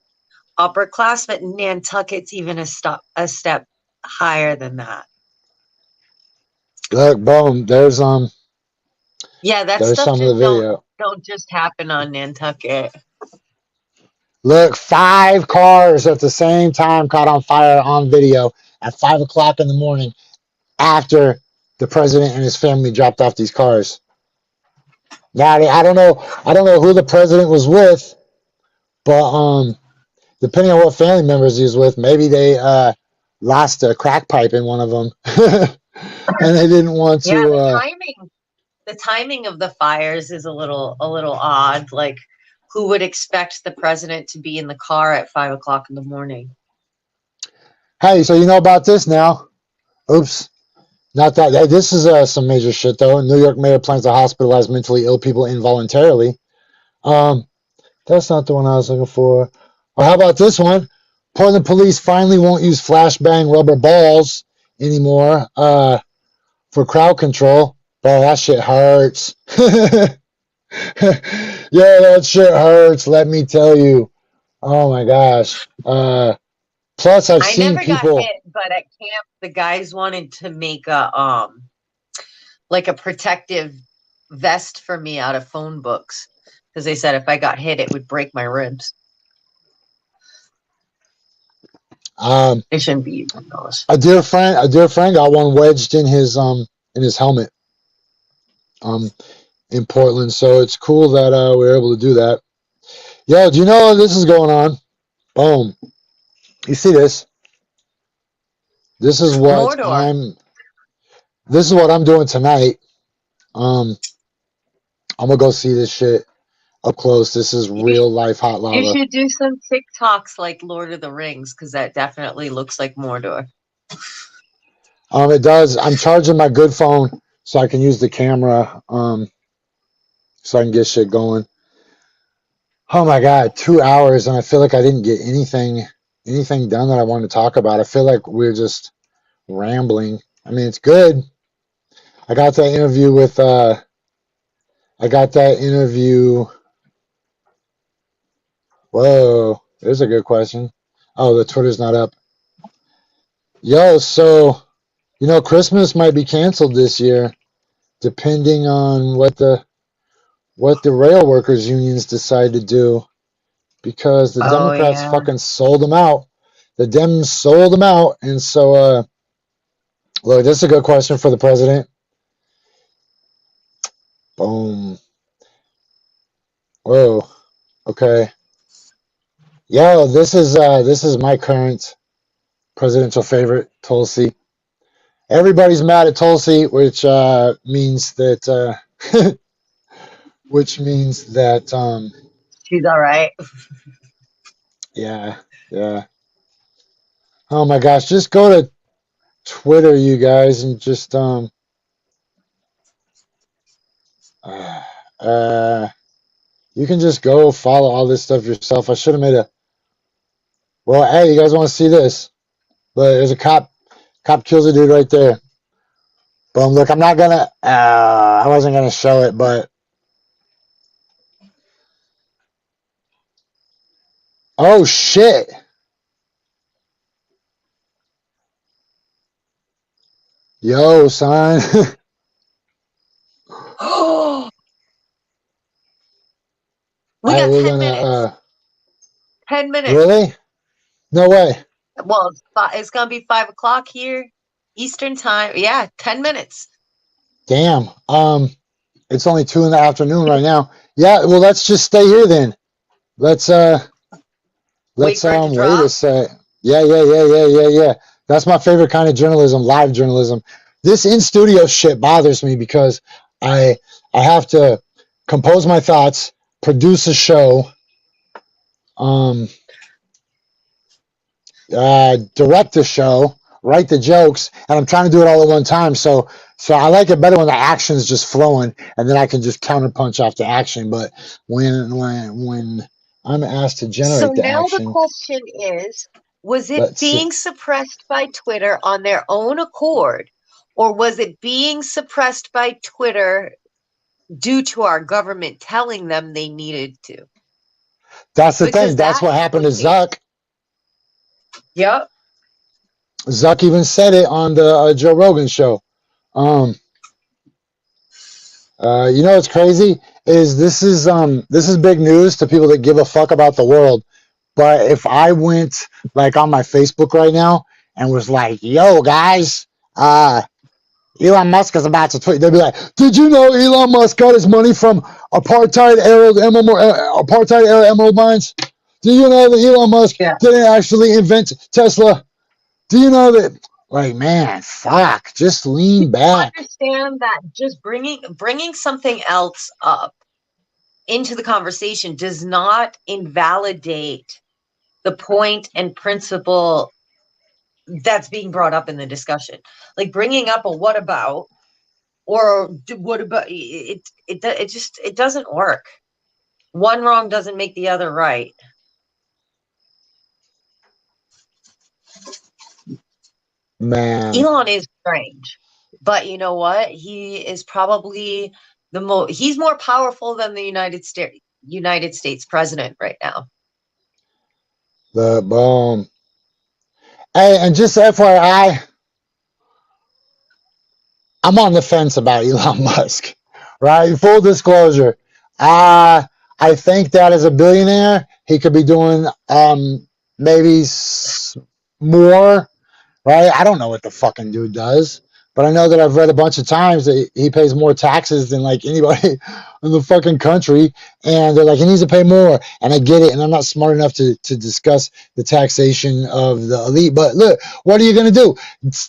class, but Nantucket's even a step higher than that. Look, boom, there's yeah, that's there's stuff some of the video. Don't just happen on Nantucket. Look, 5 cars at the same time caught on fire on video at 5 o'clock in the morning after the president and his family dropped off these cars. Now, I don't know who the president was with, but depending on what family members he was with, maybe they lost a crack pipe in one of them, and they didn't want to. Yeah, the timing of the fires is a little odd. Like, who would expect the president to be in the car at 5 o'clock in the morning? Hey, so you know about this now? Oops. Not that. Hey, this is some major shit, though. New York mayor plans to hospitalize mentally ill people involuntarily. That's not the one I was looking for. Or how about this one? Portland police finally won't use flashbang rubber balls anymore for crowd control. Boy, that shit hurts. Yeah, that shit hurts, let me tell you. Oh, my gosh. Plus, I've I seen never got people. hit, but at camp, the guys wanted to make a like a protective vest for me out of phone books because they said if I got hit, it would break my ribs. They shouldn't be using those. A dear friend got one wedged in his helmet in Portland. So it's cool that we were able to do that. Yo, do you know this is going on? Boom. You see this? This is what Mordor. I'm doing tonight. I'm gonna go see this shit up close. This is real life hot You lava. should do some TikToks like Lord of the Rings because that definitely looks like Mordor. It does. I'm charging my good phone so I can use the camera. So I can get shit going. Oh my god, 2 hours and I feel like I didn't get anything done that I wanted to talk about. I feel like we're just rambling. I mean, it's good. I got that interview with Whoa, there's a good question. Oh, the Twitter's not up. Yo, so Christmas might be canceled this year, depending on what the rail workers unions decide to do, because the Oh, Democrats yeah. fucking sold them out. The Dems sold them out, and so look, this is a good question for the president. Boom. Whoa. Okay. Yo, this is my current presidential favorite, Tulsi. Everybody's mad at Tulsi, which means that She's all right. yeah. Oh my gosh, just go to Twitter, you guys, and just you can just go follow all this stuff yourself. I should have made a. Well, hey, you guys want to see this? But there's a cop kills a dude right there. Boom. Look, I'm not gonna. I wasn't gonna show it, but oh shit. Yo, son. We got we're 10 gonna. minutes. 10 minutes. Really? No way. Well, it's going to be 5 o'clock here, Eastern time. Yeah, 10 minutes. Damn. It's only 2 in the afternoon right now. Yeah. Well, let's just stay here then. Let's Wait for it to wait drop? a sec. Yeah. That's my favorite kind of journalism, live journalism. This in studio shit bothers me because I have to compose my thoughts, produce a show, direct the show, write the jokes, and I'm trying to do it all at one time. So I like it better when the action's just flowing, and then I can just counterpunch off the action. But when I'm asked to generate So the now action, the question is, was it let's see. being suppressed by Twitter on their own accord, or was it being suppressed by Twitter due to our government telling them they needed to? That's the Because thing. That's that what happened to Zuck. Yep. Zuck even said it on the Joe Rogan show. What's crazy is this is big news to people that give a fuck about the world. But if I went like on my Facebook right now and was like, "Yo, guys, Elon Musk is about to tweet," they'd be like, "Did you know Elon Musk got his money from apartheid era emerald mines? Do you know that Elon Musk didn't actually invent Tesla? Do you know that?" Like, man, fuck, just lean back. Understand that just bringing something else up into the conversation does not invalidate the point and principle that's being brought up in the discussion. Like bringing up a what about or what about it doesn't work. One wrong doesn't make the other right. Man, Elon is strange, but you know what? He is probably he's more powerful than the United States president right now. the boom. Hey, and just FYI, I'm on the fence about Elon Musk, right? Full disclosure. I think that as a billionaire, he could be doing maybe more, right? I don't know what the fucking dude does, but I know that I've read a bunch of times that he pays more taxes than like anybody in the fucking country, and they're like, he needs to pay more, and I get it, and I'm not smart enough to discuss the taxation of the elite, but look, what are you going to do?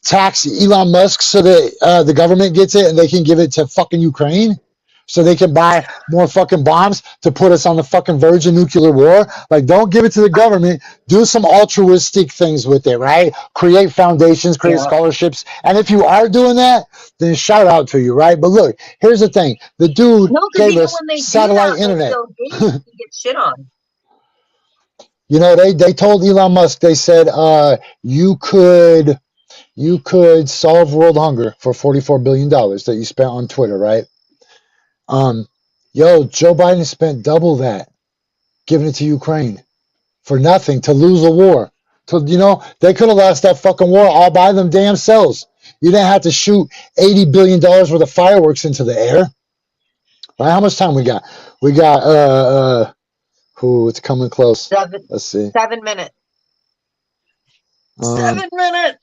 Tax Elon Musk so that the government gets it and they can give it to fucking Ukraine? So they can buy more fucking bombs to put us on the fucking verge of nuclear war? Like, don't give it to the government. Do some altruistic things with it, right? Create foundations, create scholarships. And if you are doing that, then shout out to you, right? But look, here's the thing. The dude gave us satellite internet. He gets shit on. You know, they told Elon Musk, they said, you could solve world hunger for $44 billion that you spent on Twitter, right? Joe Biden spent double that giving it to Ukraine for nothing, to lose a war. They could have lost that fucking war all by them damn selves. You didn't have to shoot $80 billion worth of fireworks into the air. Right? How much time we got? We got it's coming close. Let's see. 7 minutes. 7 minutes.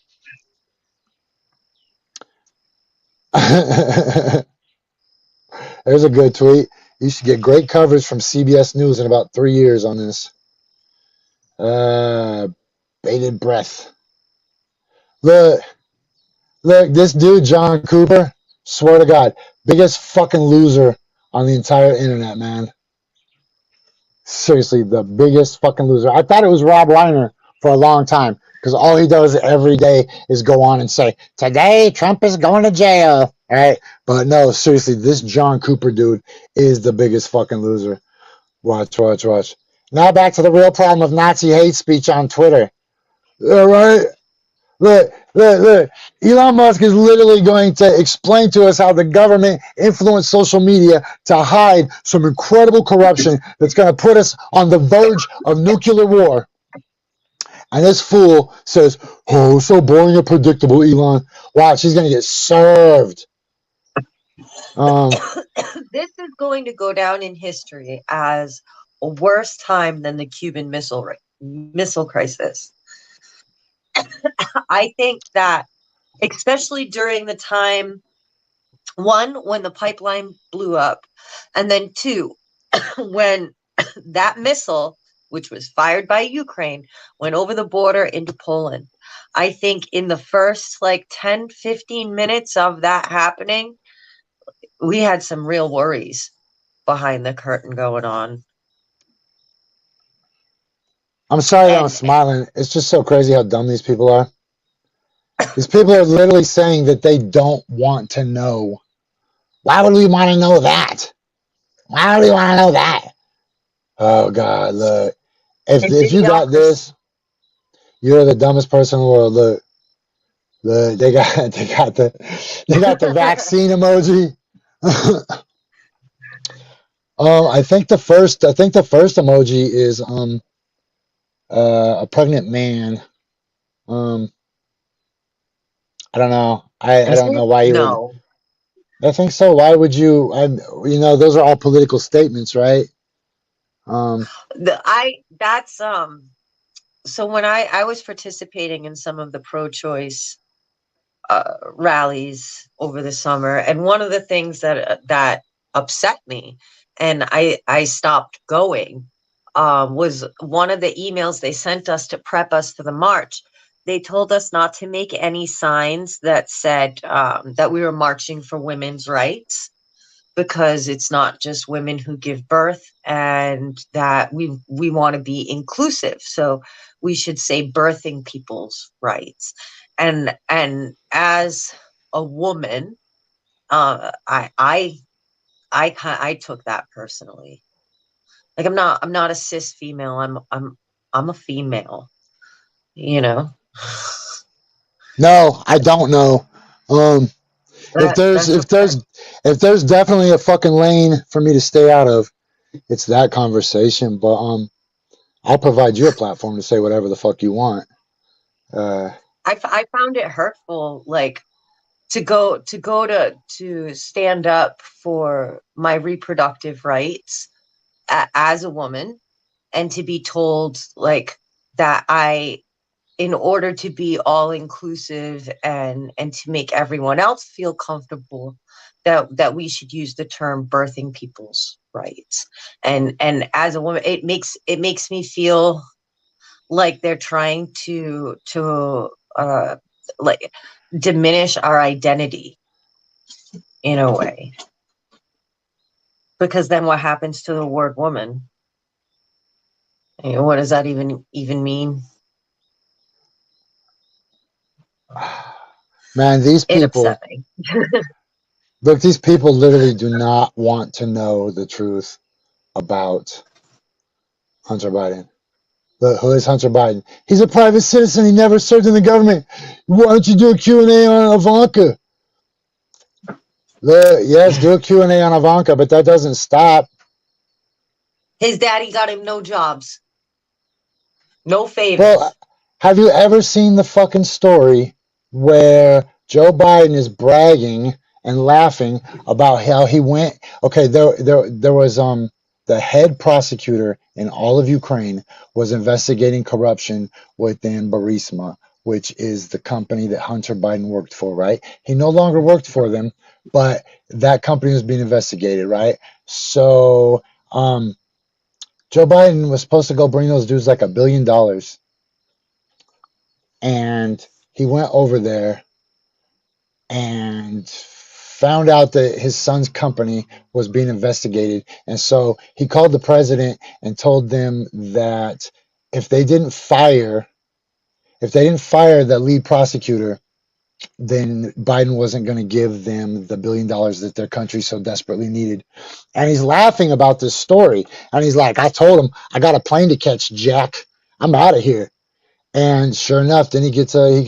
There's a good tweet. You should get great coverage from CBS News in about 3 years on this. Bated breath. Look, this dude, John Cooper, swear to God, biggest fucking loser on the entire internet, man. Seriously, the biggest fucking loser. I thought it was Rob Reiner for a long time, because all he does every day is go on and say, today Trump is going to jail. All right. But no, seriously, this John Cooper dude is the biggest fucking loser. Watch. Now back to the real problem of Nazi hate speech on Twitter. All right. Look. Elon Musk is literally going to explain to us how the government influenced social media to hide some incredible corruption that's going to put us on the verge of nuclear war. And this fool says, oh, so boring and predictable, Elon. Watch, he's going to get served. This is going to go down in history as a worse time than the Cuban Missile Crisis. I think that, especially during the time, one, when the pipeline blew up, and then two, when that missile, which was fired by Ukraine, went over the border into Poland. I think in the first 10, 15 minutes of that happening, we had some real worries behind the curtain going on. I'm sorry that I'm smiling. It's just so crazy how dumb these people are. These people are literally saying that they don't want to know. Why would we want to know that? Why would we want to know that? Oh, God, look. If you got this, you're the dumbest person in the world. Look, they got the vaccine emoji. I think the first emoji is a pregnant man. I don't know. I don't know why you would. I think so. Why would you? Those are all political statements, right? So when I was participating in some of the pro-choice rallies over the summer, and one of the things that upset me, and I stopped going, was one of the emails they sent us to prep us for the march. They told us not to make any signs that said that we were marching for women's rights, because it's not just women who give birth, and that we want to be inclusive. So we should say birthing people's rights. And as a woman, I took that personally. Like, I'm not a cis female. I'm a female. No, I don't know. If there's definitely a fucking lane for me to stay out of, it's that conversation. But I'll provide you a platform to say whatever the fuck you want. I found it hurtful, like to stand up for my reproductive rights as a woman, and to be told like that in order to be all inclusive and to make everyone else feel comfortable, that we should use the term birthing people's rights. And as a woman, it makes me feel like they're trying to like diminish our identity in a way. Because then what happens to the word woman? You know, what does that even mean? Man, these It people, upset me. look, these people literally do not want to know the truth about Hunter Biden. Look, who is Hunter Biden? He's a private citizen. He never served in the government. Why don't you do a Q&A on Ivanka? Look, yes, do a Q&A on Ivanka, but that doesn't stop. His daddy got him no jobs, no favors. Well, have you ever seen the fucking story where Joe Biden is bragging and laughing about how he went? Okay, there was the head prosecutor in all of Ukraine was investigating corruption within Burisma, which is the company that Hunter Biden worked for, right? He no longer worked for them, but that company was being investigated, right? So Joe Biden was supposed to go bring those dudes like $1 billion. And he went over there and found out that his son's company was being investigated. And so he called the president and told them that if they didn't fire the lead prosecutor, then Biden wasn't going to give them the $1 billion that their country so desperately needed. And he's laughing about this story. And he's like, I told him, I got a plane to catch, Jack. I'm out of here. And sure enough, then he gets a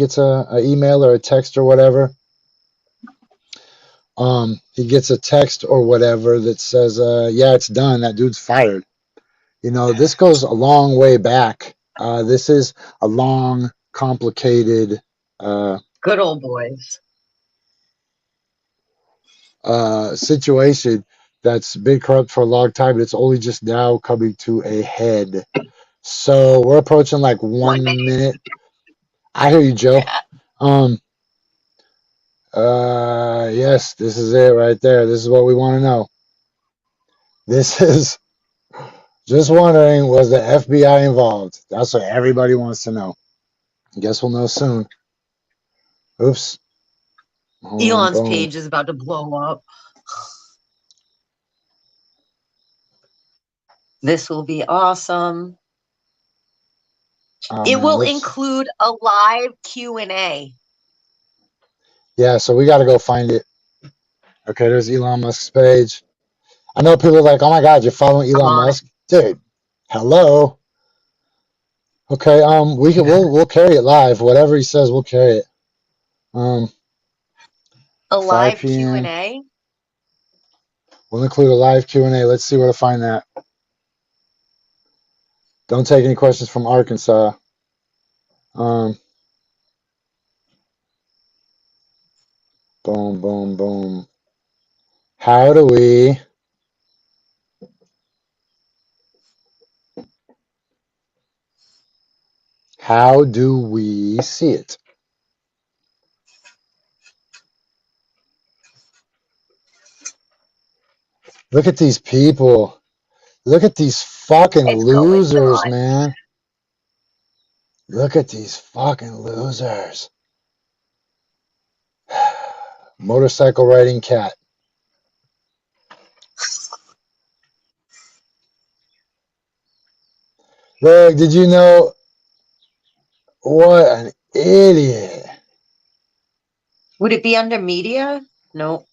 email or a text or whatever. He gets a text or whatever that says, yeah, it's done. That dude's fired. You know, this goes a long way back. This is a long, complicated Good old boys. situation that's been corrupt for a long time, but it's only just now coming to a head. So we're approaching like 1 minute. I hear you, Joe. Yes, this is it right there. This is what we want to know. This is just wondering, was the FBI involved? That's what everybody wants to know. I guess we'll know soon. Oops. Elon's page is about to blow up. This will be awesome. It will include a live Q&A. Yeah, so we got to go find it. Okay, there's Elon Musk's page. I know people are like, oh my God, you're following Elon Musk? Dude, hello. Okay, we'll carry it live. Whatever he says, we'll carry it. A live Q&A? We'll include a live Q&A. Let's see where to find that. Don't take any questions from Arkansas. Boom, boom, boom. How do we see it? Look at these people. Look at these fucking losers, man. Look at these fucking losers. Motorcycle riding cat. Look, did you know? What an idiot. Would it be under media? No.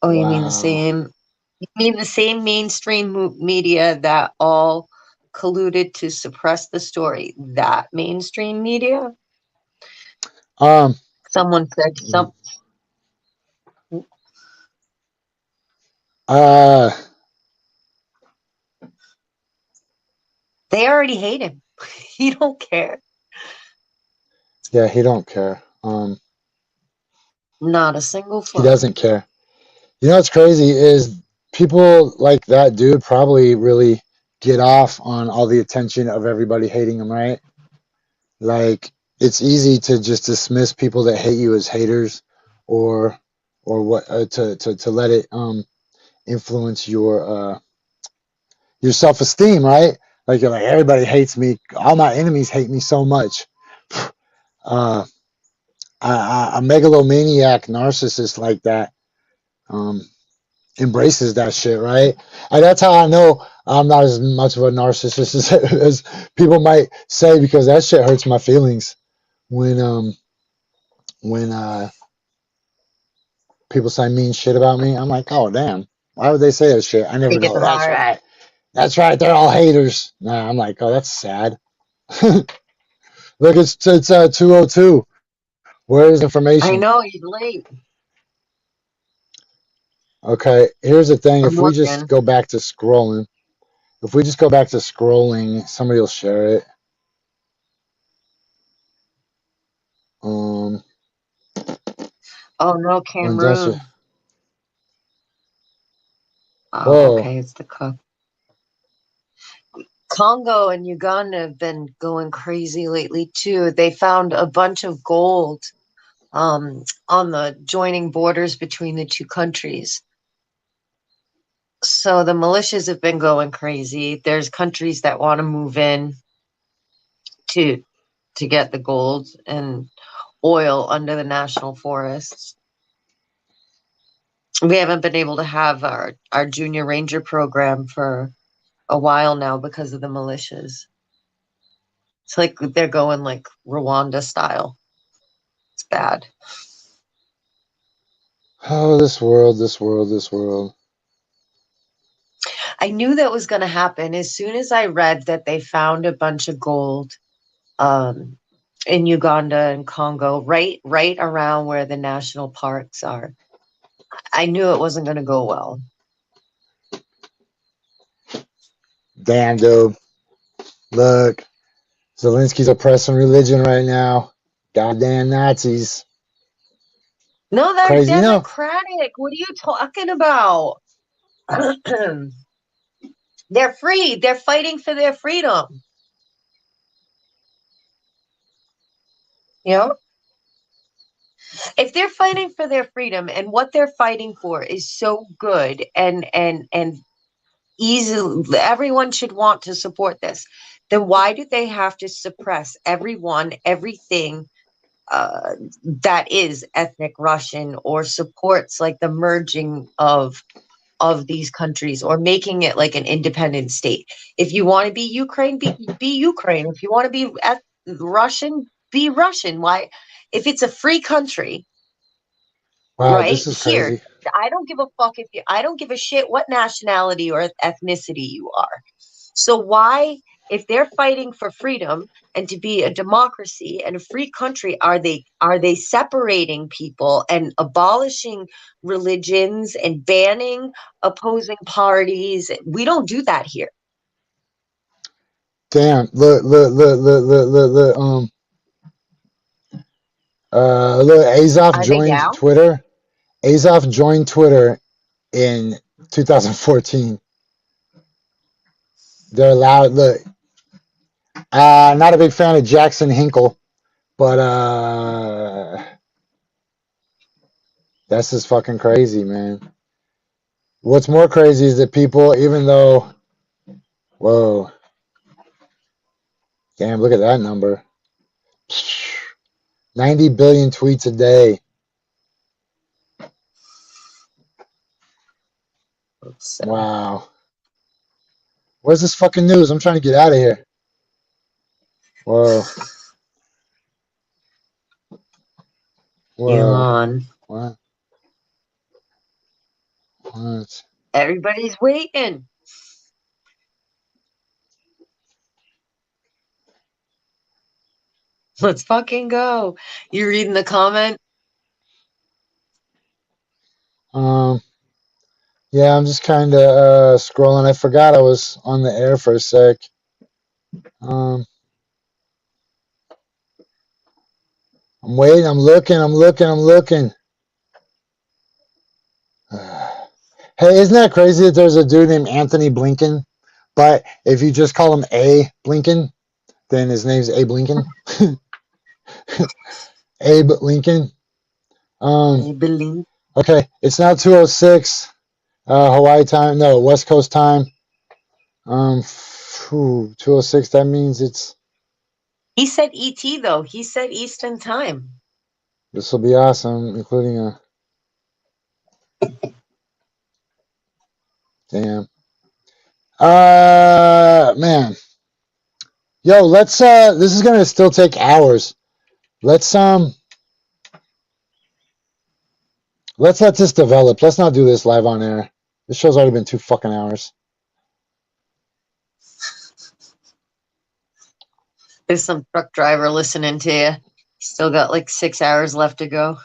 Oh, you mean the same? You mean the same mainstream media that all colluded to suppress the story? That mainstream media? Someone said something. They already hate him. He don't care. Yeah, he don't care. Not a single He fuck. doesn't care. You know what's crazy is people like that dude probably really get off on all the attention of everybody hating him, right? Like it's easy to just dismiss people that hate you as haters, or what to let it influence your self-esteem, right? Like you're like everybody hates me, all my enemies hate me so much. Uh, a megalomaniac narcissist like that um, embraces that shit, right? And that's how I know I'm not as much of a narcissist as people might say, because that shit hurts my feelings when people say mean shit about me. I'm like, oh damn, why would they say that shit? I never Take it go, to that's heart. right, that's right, they're all haters. Nah, I'm like, oh, that's sad. Look, it's 2:02. Where is I information? know he's late. Okay, here's the thing. I'm If we just looking. go back to scrolling, somebody will share it. Um, Oh no, when that's Cameroon. Oh, whoa, okay, it's the cook. Congo and Uganda have been going crazy lately too. They found a bunch of gold on the joining borders between the two countries. So the militias have been going crazy. There's countries that want to move in to get the gold and oil under the national forests. We haven't been able to have our junior ranger program for a while now because of the militias. It's like they're going like Rwanda style. It's bad. oh, this world. I knew that was going to happen as soon as I read that they found a bunch of gold um, in Uganda and Congo, right around where the national parks are. I knew it wasn't going to go well. Damn, dude. Look, Zelensky's oppressing religion right now. Goddamn Nazis. No, they're Crazy, you know. democratic. What are you talking about? They're free. They're fighting for their freedom. You know? If they're fighting for their freedom and what they're fighting for is so good and easily everyone should want to support this, then why do they have to suppress everything that is ethnic Russian or supports like the merging of these countries or making it like an independent state? If you want to be Ukraine, be Ukraine. If you want to be Russian, be Russian. Why? If it's a free country, Wow, right this is here, crazy. I don't give a fuck I don't give a shit what nationality or ethnicity you are. So why, if they're fighting for freedom and to be a democracy and a free country, are they separating people and abolishing religions and banning opposing parties? We don't do that here. Damn, look. Look, Azov Are they joined down? Twitter. Azov joined Twitter in 2014. They're allowed. Look, not a big fan of Jackson Hinkle, but that's just fucking crazy, man. What's more crazy is that people, even though, whoa, damn, look at that number. 90 billion tweets a day. So, Wow. Where's this fucking news? I'm trying to get out of here. Whoa. Whoa. Elon. What? What? Everybody's waiting. Let's fucking go. You reading the comment? Yeah, I'm just kind of scrolling. I forgot I was on the air for a sec. I'm waiting. I'm looking. Hey, isn't that crazy that there's a dude named Anthony Blinken? But if you just call him A. Blinken, then his name's Abe Lincoln. Abe Lincoln. Okay, it's now 2:06 Hawaii time. No, West Coast time. 2:06. That means it's. He said ET though. He said Eastern time. This will be awesome, including a. Damn. Man. Yo, let's this is gonna still take hours. Let's let this develop. Let's not do this live on air. This show's already been 2 fucking hours. There's some truck driver listening to you. Still got like 6 hours left to go.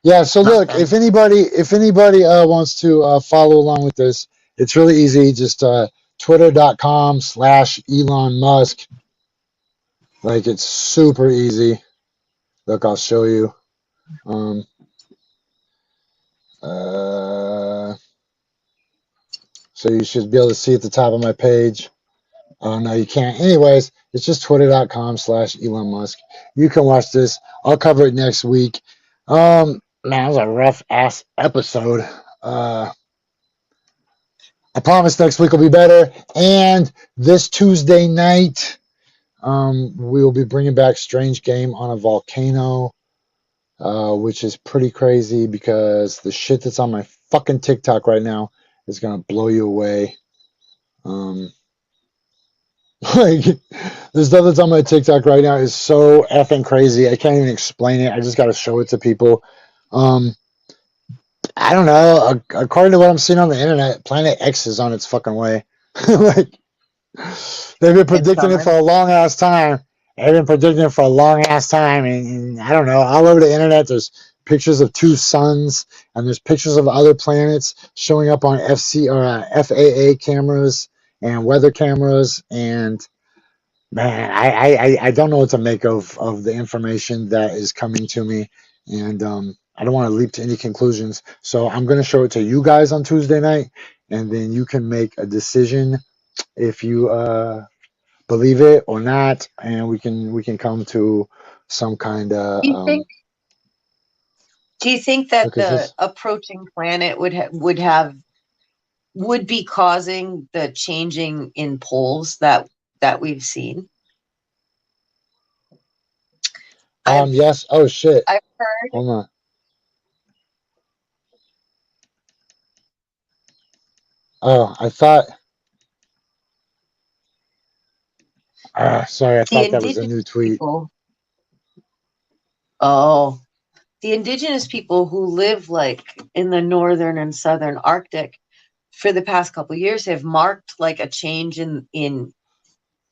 Yeah, so look, if anybody wants to follow along with this, it's really easy. Just twitter.com/Elon Musk. Like, it's super easy. Look, I'll show you. So you should be able to see at the top of my page. Oh, no, you can't. Anyways, it's just twitter.com/Elon Musk. You can watch this. I'll cover it next week. Man, that was a rough ass episode. I promise next week will be better. And this Tuesday night, we will be bringing back Strange Game on a Volcano, which is pretty crazy because the shit that's on my fucking TikTok right now is going to blow you away. Like, the stuff that's on my TikTok right now is so effing crazy. I can't even explain it. I just got to show it to people. I don't know. According to what I'm seeing on the internet, Planet X is on its fucking way. Like, they've been predicting it for a long ass time. And I don't know. All over the internet, there's pictures of 2 suns, and there's pictures of other planets showing up on FAA cameras and weather cameras. And man, I don't know what to make of the information that is coming to me. And I don't want to leap to any conclusions. So I'm going to show it to you guys on Tuesday night, and then you can make a decision if you believe it or not, and we can come to some kind of. Do you think that the approaching planet would be causing the changing in poles that we've seen? Yes. Oh shit. I've heard. Hold on. Oh, I thought. Sorry, I thought that was a new tweet. The indigenous people who live like in the northern and southern Arctic for the past couple of years have marked like a change in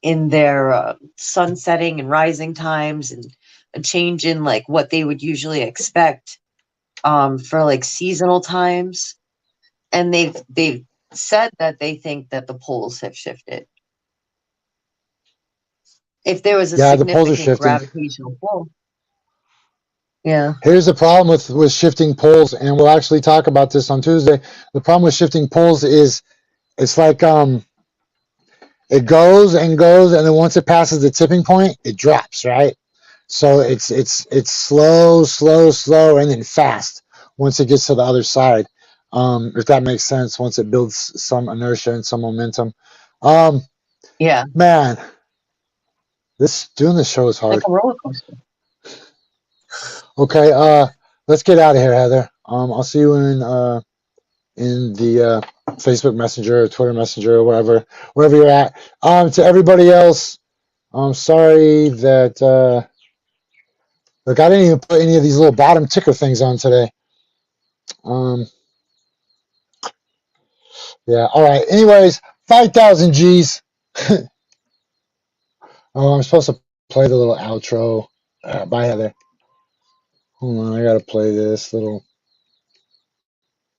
their sun setting and rising times, and a change in like what they would usually expect for like seasonal times. And they've said that they think that the poles have shifted. If there was a significant gravitational pull. Yeah. Here's the problem with shifting poles, and we'll actually talk about this on Tuesday. The problem with shifting poles is it's like it goes and goes, and then once it passes the tipping point, it drops, right? So it's slow, and then fast once it gets to the other side. If that makes sense, once it builds some inertia and some momentum. Yeah. Man, doing this show is hard. Like a roller coaster. Okay, let's get out of here, Heather. I'll see you in the Facebook Messenger or Twitter Messenger or wherever you're at. To everybody else, I'm sorry that look, I didn't even put any of these little bottom ticker things on today. Yeah, all right. Anyways, 5,000 G's. Oh, I'm supposed to play the little outro. Bye, Heather. Hold on, I gotta play this little.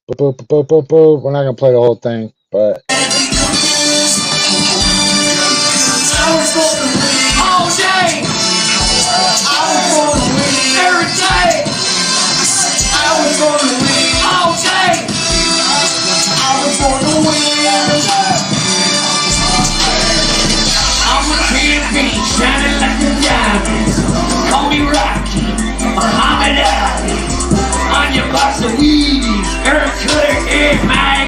We're not gonna play the whole thing, but. I was gonna win all day. I was gonna win every day. I was gonna win all day. I was gonna win. I'm a champion, shining like a diamond. Call me Rocky, Muhammad Ali. On your box of weed.